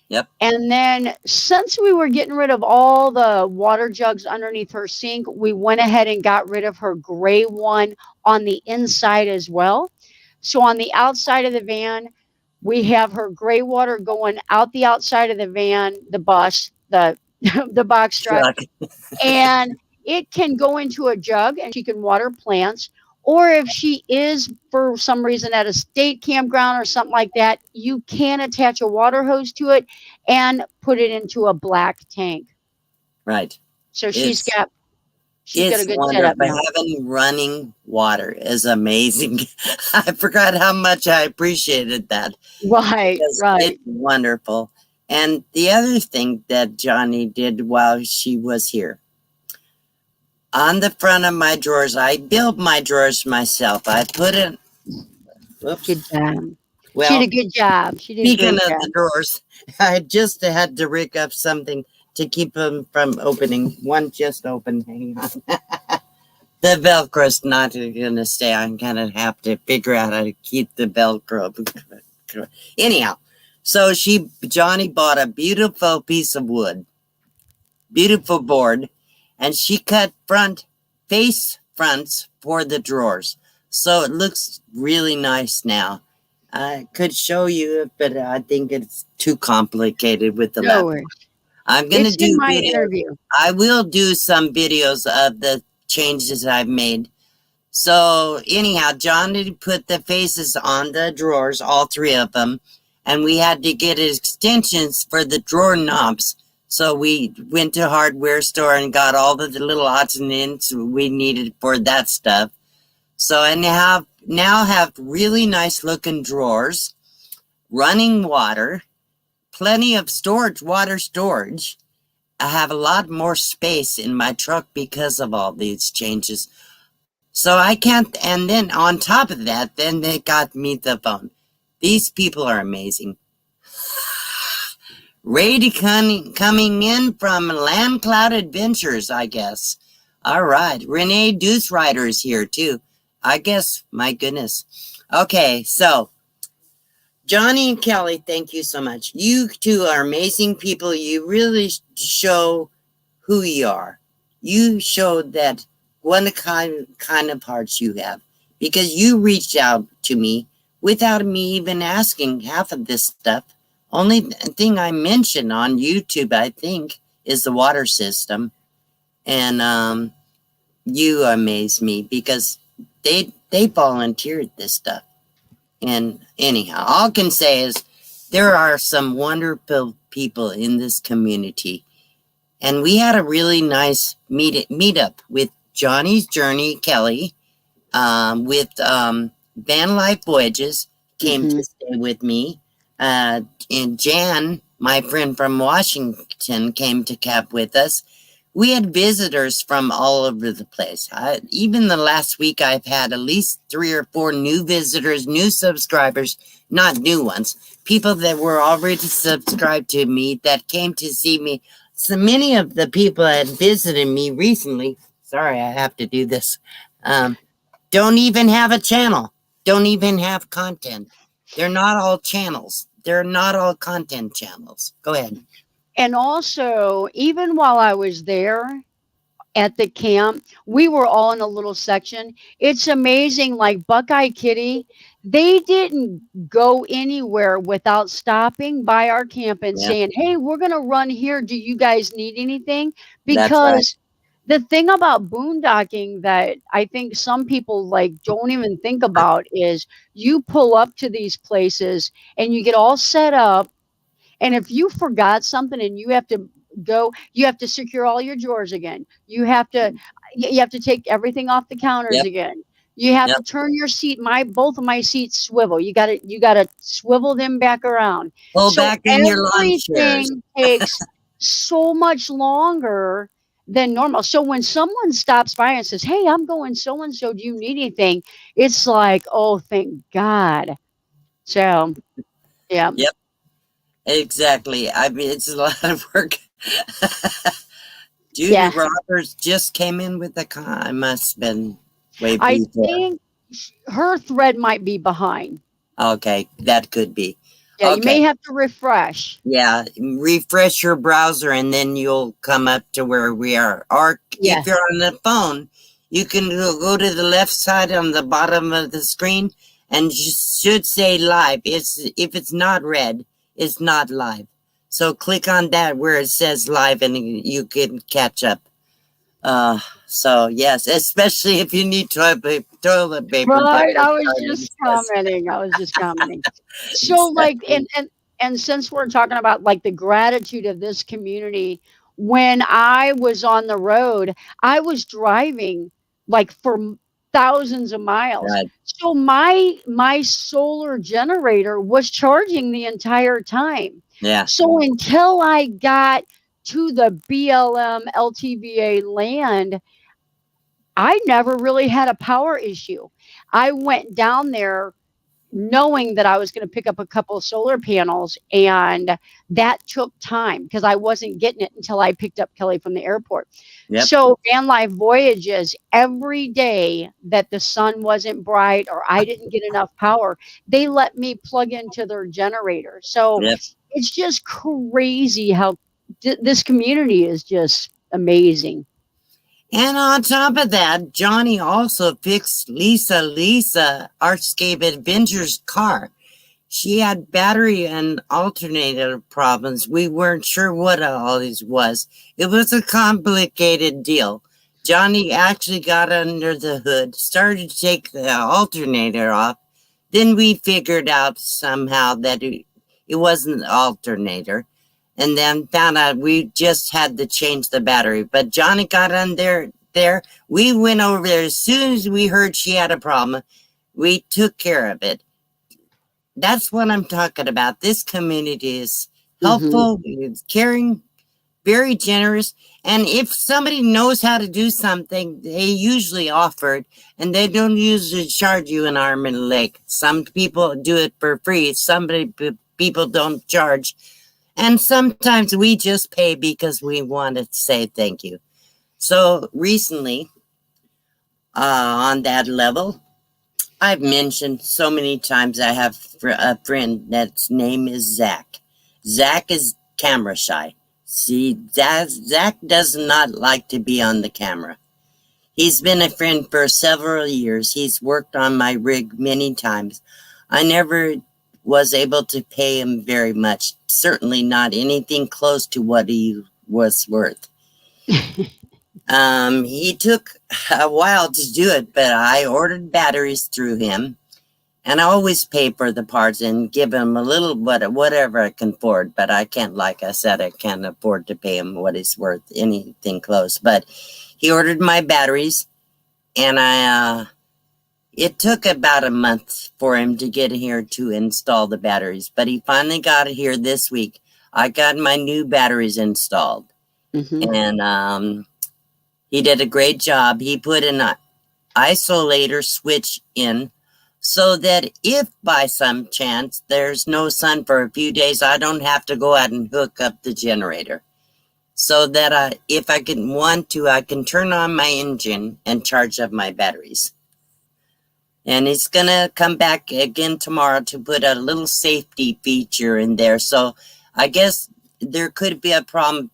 Yep. And then since we were getting rid of all the water jugs underneath her sink, we went ahead and got rid of her gray one on the inside as well. So on the outside of the van, We have her gray water going out the outside of the van, the bus, the the box truck, Truck. and it can go into a jug and she can water plants. Or if she is for some reason at a state campground or something like that, you can attach a water hose to it and put it into a black tank. Right. So It's she's got a it's good setup wonderful. now. Having running water is amazing. I forgot how much I appreciated that Right, because right. it's wonderful. And the other thing that Johnny did while she was here, on the front of my drawers, I built my drawers myself. I put it, Good whoops. job. She Well, did a good job. She did a speaking great of job. the drawers, I just had to rig up something to keep them from opening. One just opened. Hang on. The Velcro's not going to stay. I'm going to have to figure out how to keep the Velcro. Anyhow, so Johnny bought a beautiful piece of wood, beautiful board, and she cut face fronts for the drawers. So it looks really nice now. I could show you, but I think it's too complicated with the No laptop. worries. I'm going to It's in do my videos. interview. I will do some videos of the changes I've made. So anyhow, Johnny put the faces on the drawers, all three of them, and we had to get extensions for the drawer knobs. So we went to a hardware store and got all the little odds and ends we needed for that stuff. So I now have really nice looking drawers, running water, plenty of water storage. I have a lot more space in my truck because of all these changes. So I can't, and then on top of that, then they got me the phone. These people are amazing. Rady coming in from Land Cloud Adventures, I guess. All right. Renee Deuce Rider is here too. I guess, my goodness. Okay, so Johnny and Kelly, thank you so much. You two are amazing people. You really show who you are. You showed that what kind of hearts you have because you reached out to me without me even asking half of this stuff. Only thing I mentioned on YouTube, I think, is the water system. And you amaze me because they volunteered this stuff. And anyhow, all I can say is there are some wonderful people in this community. And we had a really nice meetup with Johnny's Journey, Kelly, with Van Life Voyages, came to stay with me. And Jan, my friend from Washington, came to camp with us. We had visitors from all over the place. Even the last week, I've had at least 3 or 4 new visitors, new subscribers, not new ones, people that were already subscribed to me that came to see me. So many of the people that visited me recently, sorry, I have to do this, don't even have a channel, don't even have content. They're not all channels. They're not all content channels. Go ahead. And also, even while I was there at the camp, we were all in a little section. It's amazing, like Buckeye Kitty, they didn't go anywhere without stopping by our camp and Yeah, saying, "Hey, we're going to run here. Do you guys need anything?" that's right. Because the thing about boondocking that I think some people like don't even think about is you pull up to these places and you get all set up, and if you forgot something and you have to go, you have to secure all your drawers again. You have to take everything off the counters Yep, again. You have yep. to turn your seat. Both of my seats swivel. You gotta swivel them back around. Pull So back in your lawn chairs. everything takes so much longer than normal. So when someone stops by and says, "Hey, I'm going so and so, do you need anything?" It's like, oh, thank God. So yeah. Yep, exactly. I mean, it's a lot of work. Judy Yeah. Roberts just came in with the I must have been way I before. think her thread might be behind. Okay, that could be. Yeah, you Okay, may have to refresh. yeah, refresh your browser and then you'll come up to where we are. Or Yeah. if you're on the phone, you can go to the left side on the bottom of the screen and should say live. If it's not red, it's not live. So click on that where it says live, and you can catch up. So yes, especially if you need toilet paper. Don't Right, get I was started. just commenting, So, like, Exactly. and since we're talking about, like, the gratitude of this community, when I was on the road, I was driving, like, for thousands of miles. Right. So my solar generator was charging the entire time. Yeah. So until I got to the BLM LTVA land, I never really had a power issue. I went down there knowing that I was going to pick up a couple of solar panels, and that took time because I wasn't getting it until I picked up Kelly from the airport. Yep. So van life voyages, every day that the sun wasn't bright or I didn't get enough power, they let me plug into their generator. So Yep. it's just crazy how this community is just amazing. And on top of that, Johnny also fixed Lisa Artscape Adventures car. She had battery and alternator problems. We weren't sure what all this was. It was a complicated deal. Johnny actually got under the hood, started to take the alternator off. Then we figured out somehow that it wasn't the alternator. And then found out we just had to change the battery. But Johnny got under there. We went over there as soon as we heard she had a problem. We took care of it. That's what I'm talking about. This community is helpful, it's caring, very generous. And if somebody knows how to do something, they usually offer it, and they don't usually charge you an arm and a leg. Some people do it for free. People don't charge. And sometimes we just pay because we want to say thank you. So recently, on that level, I've mentioned so many times I have a friend that's name is Zach. Zach is camera shy. See, Zach does not like to be on the camera. He's been a friend for several years. He's worked on my rig many times. I never was able to pay him very much. Certainly not anything close to what he was worth. He took a while to do it, but I ordered batteries through him. And I always pay for the parts and give him a little whatever I can afford. But I can't, like I said, I can't afford to pay him what he's worth, anything close. But he ordered my batteries, and it took about a month for him to get here to install the batteries. But he finally got it here this week. I got my new batteries installed. And he did a great job. He put an isolator switch in, so that if by some chance there's no sun for a few days, I don't have to go out and hook up the generator. So that if I want to, I can turn on my engine and charge up my batteries. And he's going to come back again tomorrow to put a little safety feature in there. So I guess there could be a problem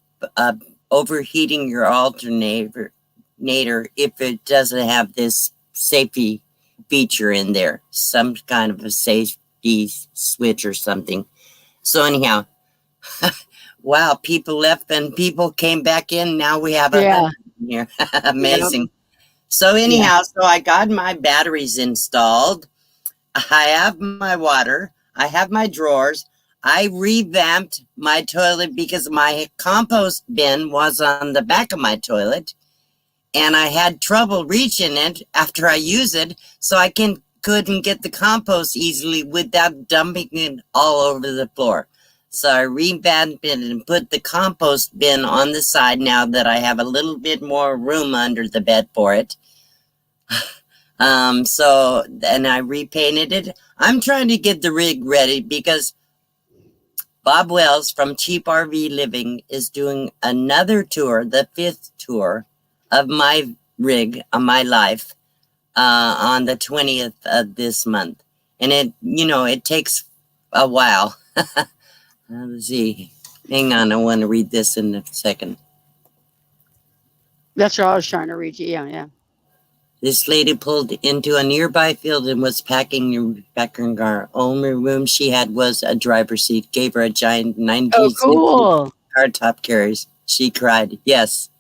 overheating your alternator if it doesn't have this safety feature in there, some kind of a safety switch or something. So anyhow, wow, people left and people came back in. Now we have a husband here. Amazing. So anyhow, so I got my batteries installed. I have my water. I have my drawers. I revamped my toilet because my compost bin was on the back of my toilet, and I had trouble reaching it after I used it, so I couldn't get the compost easily without dumping it all over the floor. So I revamped it and put the compost bin on the side now that I have a little bit more room under the bed for it. So then I repainted it. I'm trying to get the rig ready because Bob Wells from Cheap RV Living is doing another tour, the 5th tour of my rig on my life, on the 20th of this month. And it takes a while. Let's see. Hang on, I want to read this in a second. That's what I was trying to read you. Yeah. This lady pulled into a nearby field and was packing her car. Only room she had was a driver's seat. Gave her a giant Oh, 1960 cool. hardtop carriage. She cried. Yes.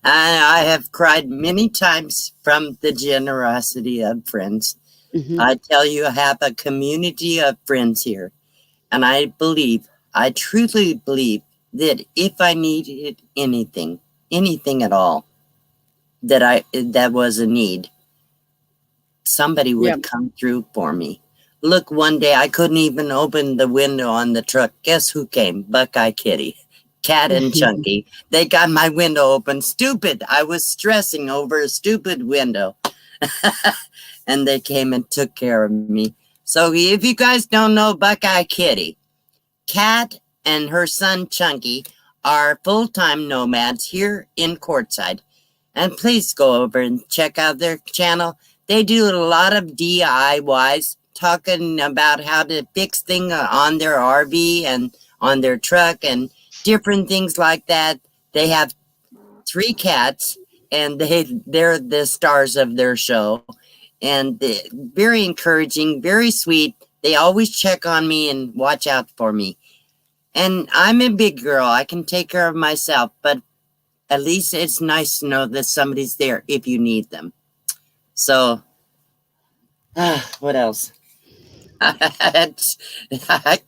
And I have cried many times from the generosity of friends. I tell you, I have a community of friends here. And I truly believe that if I needed anything at all, that was a need, somebody Yep. would come through for me. Look, one day I couldn't even open the window on the truck. Guess who came? Buckeye Kitty, Cat, and Chunky. They got my window open. Stupid. I was stressing over a stupid window. And they came and took care of me. So if you guys don't know Buckeye Kitty, Cat and her son Chunky are full-time nomads here in Quartzsite. And please go over and check out their channel. They do a lot of DIYs, talking about how to fix things on their RV and on their truck and different things like that. They have 3 cats, and they're the stars of their show. And very encouraging, very sweet. They always check on me and watch out for me. And I'm a big girl. I can take care of myself, but at least it's nice to know that somebody's there if you need them. So, what else? I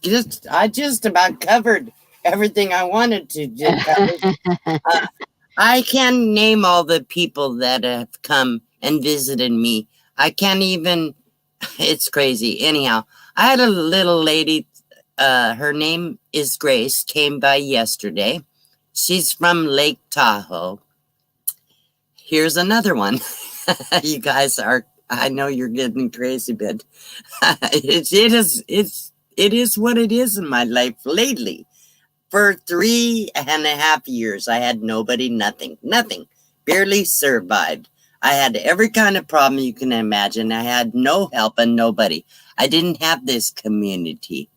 just about covered everything I wanted to cover. I can't name all the people that have come and visited me. I can't even, it's crazy. Anyhow, I had a little lady, her name is Grace, came by yesterday. She's from Lake Tahoe. Here's another one. You guys are, I know you're getting crazy, but it is what it is in my life lately. For 3.5 years, I had nobody, nothing, barely survived. I had every kind of problem you can imagine. I had no help and nobody. I didn't have this community.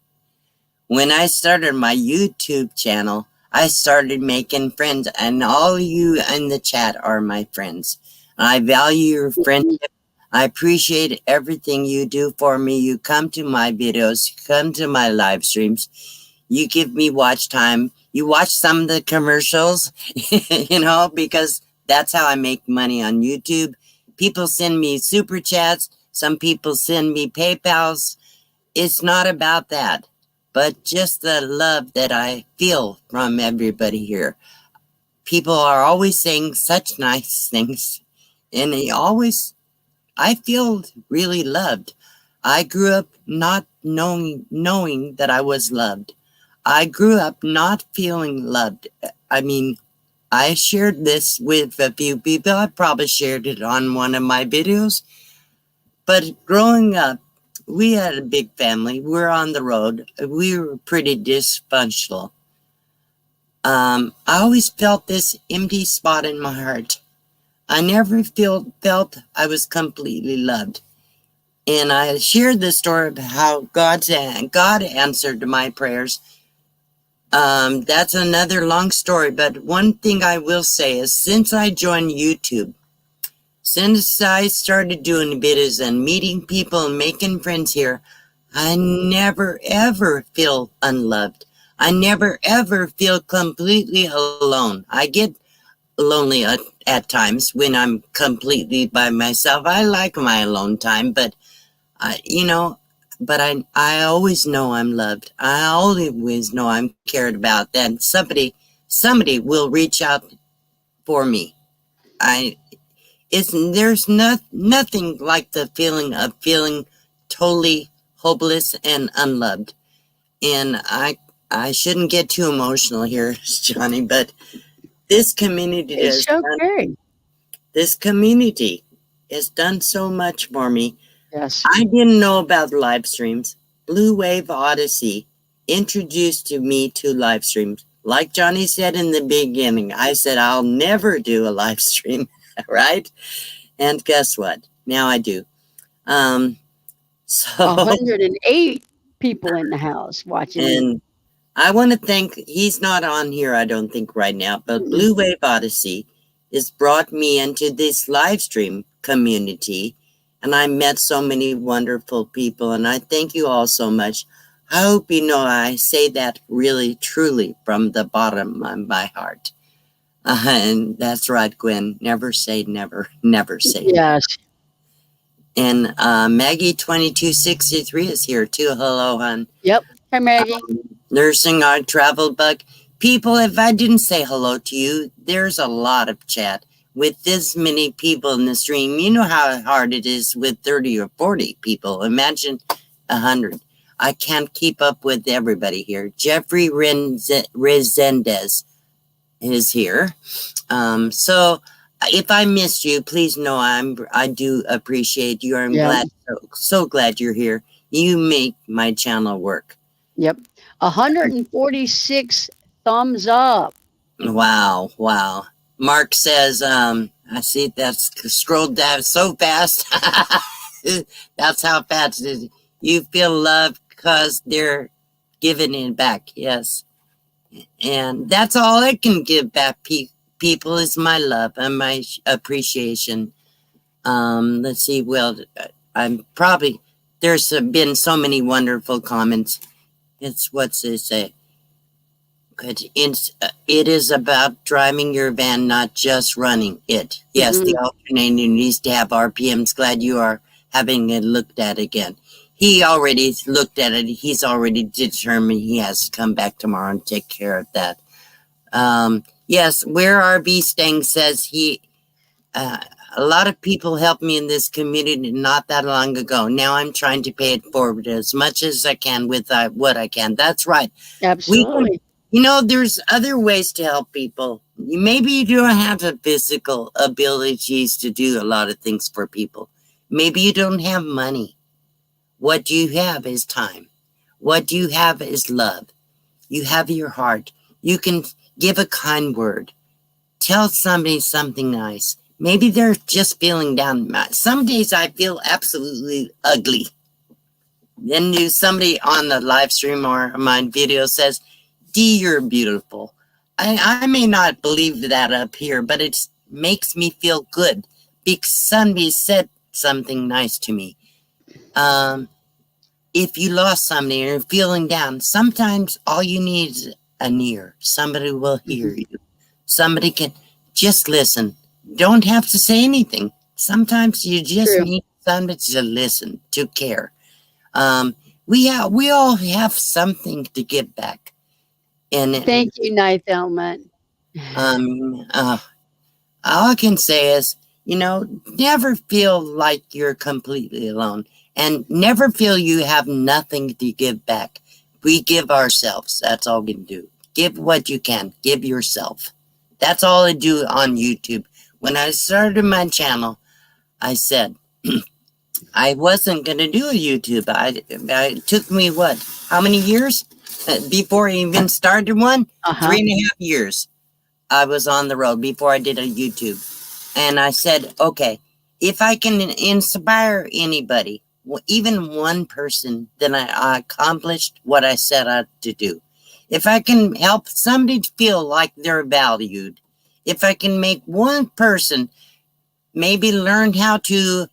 When I started my YouTube channel, I started making friends, and all you in the chat are my friends. I value your friendship. I appreciate everything you do for me. You come to my videos, you come to my live streams. You give me watch time. You watch some of the commercials, because that's how I make money on YouTube. People send me super chats. Some people send me PayPals. It's not about that, but just the love that I feel from everybody here. People are always saying such nice things, and I feel really loved. I grew up not knowing that I was loved. I grew up not feeling loved. I mean, I shared this with a few people. I probably shared it on one of my videos. But growing up, we had a big family. We're on the road. We were pretty dysfunctional. I always felt this empty spot in my heart. I never felt I was completely loved. And I shared the story of how God answered my prayers. That's another long story, but one thing I will say is since I joined YouTube, since I started doing videos and meeting people and making friends here, I never ever feel unloved. I never ever feel completely alone. I get lonely at times when I'm completely by myself. I like my alone time, but I always know I'm loved. I always know I'm cared about. That somebody will reach out for me. There's nothing like the feeling of feeling totally hopeless and unloved. And I shouldn't get too emotional here, Johnny, but this community It's okay. This community has done so much for me. Yes. I didn't know about live streams. Blue Wave Odyssey introduced me to live streams. Like Johnny said in the beginning, I said I'll never do a live stream, right? And guess what? Now I do. So 108 people in the house watching you. and I want to thank, he's not on here, I don't think right now, but Blue Wave Odyssey It's brought me into this live stream community, and I met so many wonderful people, and I thank you all so much. I hope you know I say that really, truly from the bottom of my heart. And that's right, Gwen. Never say never. Never say never. Yes. And Maggie 2263 is here too. Hello, hon. Yep. Hi, Maggie. Nursing our travel bug. People, if I didn't say hello to you, there's a lot of chat. With this many people in the stream, you know how hard it is with 30 or 40 people. Imagine 100. I can't keep up with everybody here. Jeffrey Resendez is here. So if I missed you, please know I do appreciate you. I'm glad, so glad you're here. You make my channel work. Yep. 146 thumbs up. Wow. Mark says, I see that's scrolled down so fast. That's how fast it is. You feel love because they're giving it back. Yes. And that's all I can give back people is my love and my appreciation. Let's see. Well, I'm probably, there's been so many wonderful comments. It's what's it say? It is about driving your van, not just running it. Yes, the alternating needs to have RPMs. Glad you are having it looked at again. He already looked at it. He's already determined he has to come back tomorrow and take care of that. Yes, Where RB Stang says a lot of people helped me in this community not that long ago. Now I'm trying to pay it forward as much as I can with what I can. That's right. Absolutely. There's other ways to help people. Maybe you don't have the physical abilities to do a lot of things for people. Maybe you don't have money. What you have is time. What you have is love. You have your heart. You can give a kind word. Tell somebody something nice. Maybe they're just feeling down. Some days I feel absolutely ugly. Then somebody on the live stream or my video says, Dee, you're beautiful. I may not believe that up here, but it makes me feel good because somebody said something nice to me. If you lost somebody and you're feeling down, sometimes all you need is an ear. Somebody will hear you. Somebody can just listen. Don't have to say anything. Sometimes you just need somebody to listen, to care. We all have something to give back. And thank you, Ninth Element. All I can say is, never feel like you're completely alone, and never feel you have nothing to give back. We give ourselves. That's all we can do. Give what you can. Give yourself. That's all I do on YouTube. When I started my channel, I said I wasn't going to do a YouTube. It took me how many years before I even started one? 3.5 years. I was on the road before I did a YouTube. And I said, okay, if I can inspire anybody, even one person, then I accomplished what I set out to do. If I can help somebody feel like they're valued, if I can make one person maybe learn how to,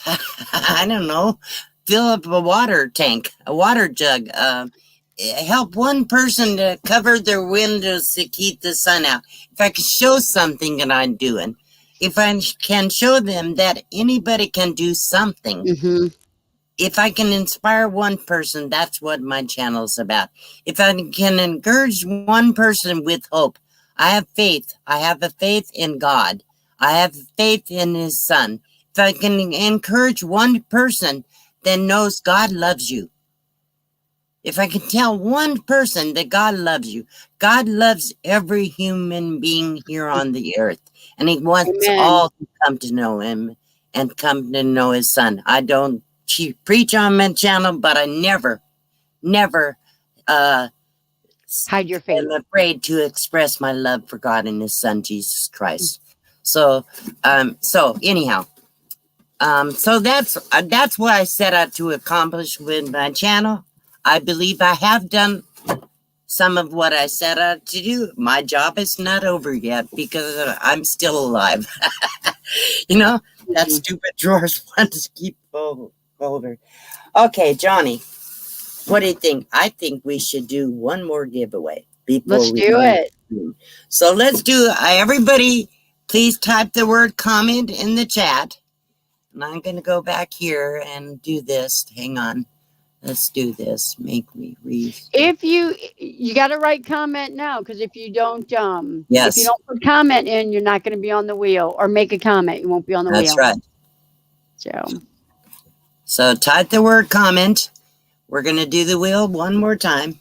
I don't know, fill up a water tank, a water jug, help one person to cover their windows to keep the sun out. If I can show something that I'm doing, if I can show them that anybody can do something, if I can inspire one person, that's what my channel is about. If I can encourage one person with hope, I have faith. I have a faith in God. I have faith in His Son. If I can encourage one person, then knows God loves you. If I can tell one person that God loves you, God loves every human being here on the earth. And He wants all to come to know Him and come to know His Son. I don't preach on my channel, but I never hide your faith. I'm afraid to express my love for God and His Son, Jesus Christ. So anyhow, so that's what I set out to accomplish with my channel. I believe I have done some of what I set out to do. My job is not over yet because I'm still alive. You know, that stupid drawers want to keep folder. Okay, Johnny, what do you think? I think we should do one more giveaway before Let's we do it. So let's do. Everybody, please type the word comment in the chat, and I'm going to go back here and do this. Hang on. Let's do this. Make me read. If you got to write comment now, because if you don't, Yes. if you don't put comment in, you're not going to be on the wheel, or make a comment, you won't be on the wheel. That's right. So type the word comment. We're going to do the wheel one more time.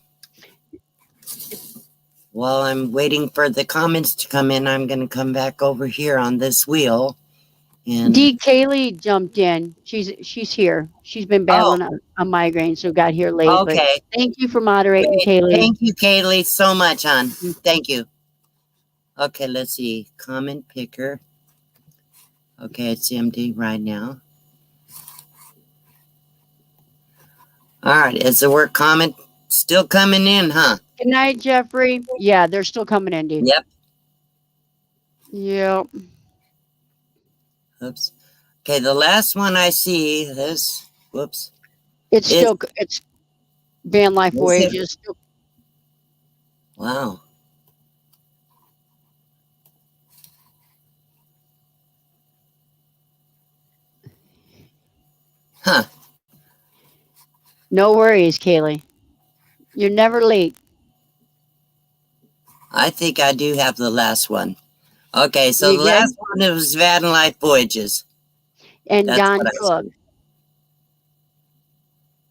While I'm waiting for the comments to come in, I'm going to come back over here on this wheel. And Dee Kaylee jumped in. She's here. She's been battling a migraine, so got here late. Okay. But thank you for moderating, Kaylee. Thank you, Kaylee, so much, hon. Thank you. Okay, let's see. Comment picker. Okay, it's empty right now. All right, is the word comment still coming in, huh? Good night, Jeffrey. Yeah, they're still coming in, Dee. Yep. Yep. Oops. Okay, the last one I see is, whoops. It's Van Life Voyages. Wow. Huh. No worries, Kaylee. You're never late. I think I do have the last one. Okay, so the last one was Van Life Voyages. And Don Cook.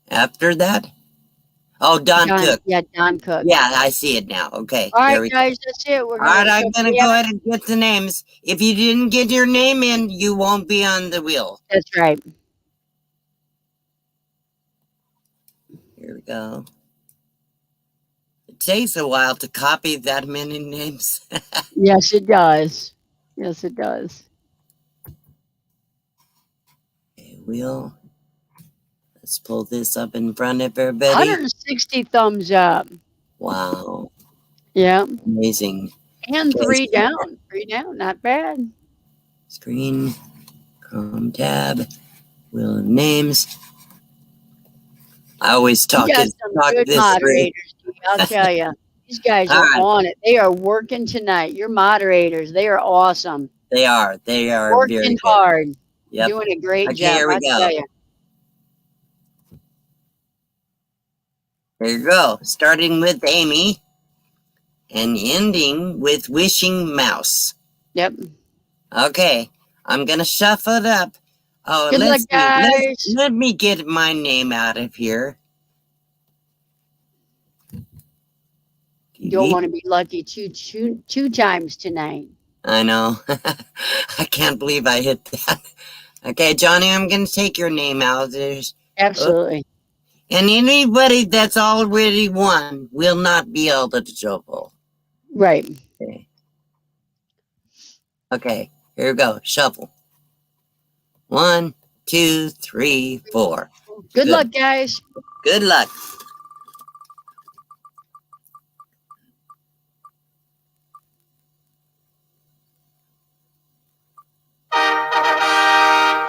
After that? Oh, Don Cook. Yeah, Don Cook. Yeah, I see it now. Okay. All right, guys, that's it. All right, I'm going to go ahead and get the names. If you didn't get your name in, you won't be on the wheel. That's right. Here we go. It takes a while to copy that many names. Yes, it does. Yes, it does. Okay, wheel. Let's pull this up in front of everybody. 160 thumbs up. Wow. Yeah. Amazing. And three down. 3 down. Not bad. Screen. Chrome tab. Wheel of names. I always talk good moderators. I'll tell you. These guys are on it. They are working tonight. Your moderators. They are awesome. They are. They are working hard. Yep. Doing a great job. Here we go. There you go. Starting with Amy and ending with Wishing Mouse. Yep. Okay. I'm going to shuffle it up. Oh, good luck, guys. Let me get my name out of here. You don't want to be lucky two times tonight. I know. I can't believe I hit that. Okay, Johnny, I'm going to take your name out. Absolutely. And anybody that's already won will not be able to shuffle. Right. Okay, here we go. Shuffle. 1, 2, 3, 4. Good luck, guys. Good luck.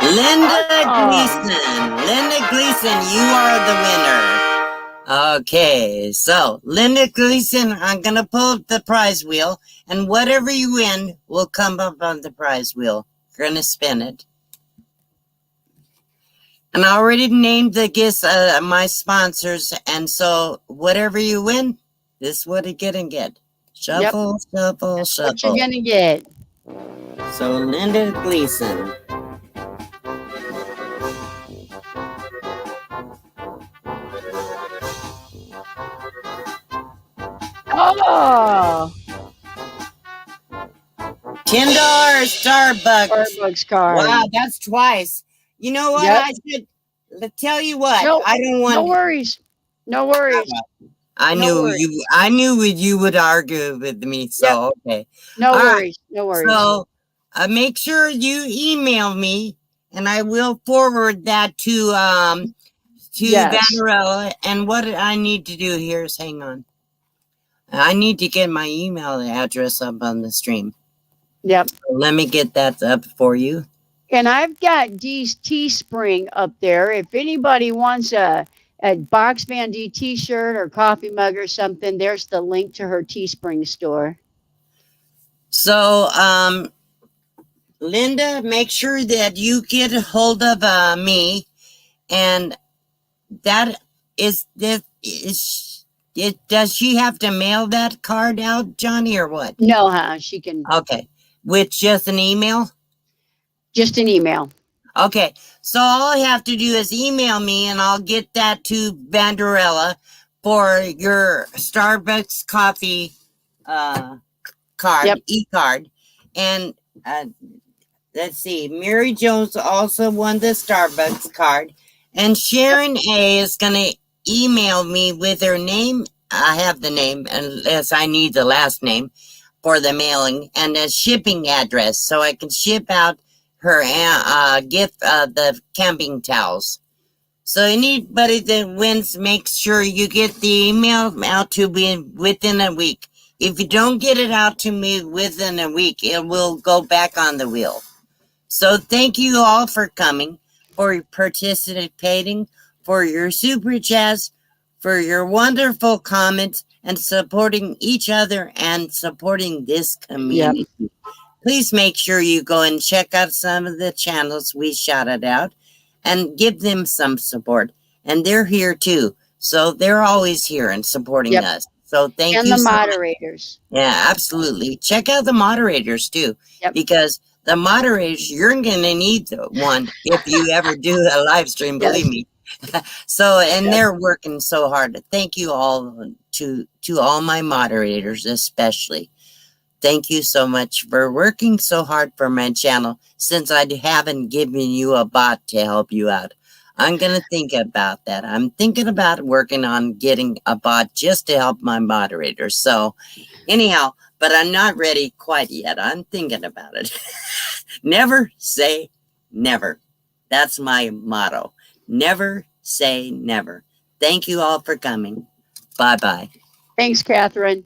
Linda Gleason, you are the winner. Okay, so Linda Gleason, I'm going to pull up the prize wheel, and whatever you win will come up on the prize wheel. You're going to spin it. And I already named the gifts, my sponsors, and so whatever you win, this is what you're going to get. Shuffle, shuffle, shuffle. What you're going to get. So Linda Gleason. Oh! $10 Starbucks card. Wow, that's twice. You know what? I should tell you what. No, I don't want. No worries. No worries. I knew you would argue with me. So okay. No worries. No worries. So make sure you email me, and I will forward that to Valerie. And what I need to do here is hang on. I need to get my email address up on the stream. Yep. So let me get that up for you. And I've got Dee's Teespring up there. If anybody wants a Box Fan D t-shirt or coffee mug or something, there's the link to her Teespring store. So, Linda, make sure that you get a hold of me, and that is this is it. Does she have to mail that card out, Johnny, or what? No, huh? She can. Okay, with just an email. Just an email. Okay, so all I have to do is email me, and I'll get that to Vanderella for your Starbucks coffee card, Yep. e-card, and let's see. Mary Jones also won the Starbucks card. And Sharon A is going to email me with her name. I have the name, unless I need the last name for the mailing, and a shipping address so I can ship out her gift, the camping towels. So anybody that wins, make sure you get the email out to me within a week. If you don't get it out to me within a week, it will go back on the wheel. So thank you all for coming, for participating, for your super chats, for your wonderful comments, and supporting each other and supporting this community. Yep. Please make sure you go and check out some of the channels we shouted out and give them some support. And they're here too. So they're always here and supporting us. So thank you. And the moderators. Yeah, absolutely. Check out the moderators too. Because the moderators, you're going to need one if you ever do a live stream, believe me. So, and they're working so hard. Thank you all to all my moderators, especially. Thank you so much for working so hard for my channel, since I haven't given you a bot to help you out. I'm going to think about that. I'm thinking about working on getting a bot just to help my moderators. So anyhow, but I'm not ready quite yet. I'm thinking about it. Never say never. That's my motto. Never say never. Thank you all for coming. Bye-bye. Thanks, Catherine.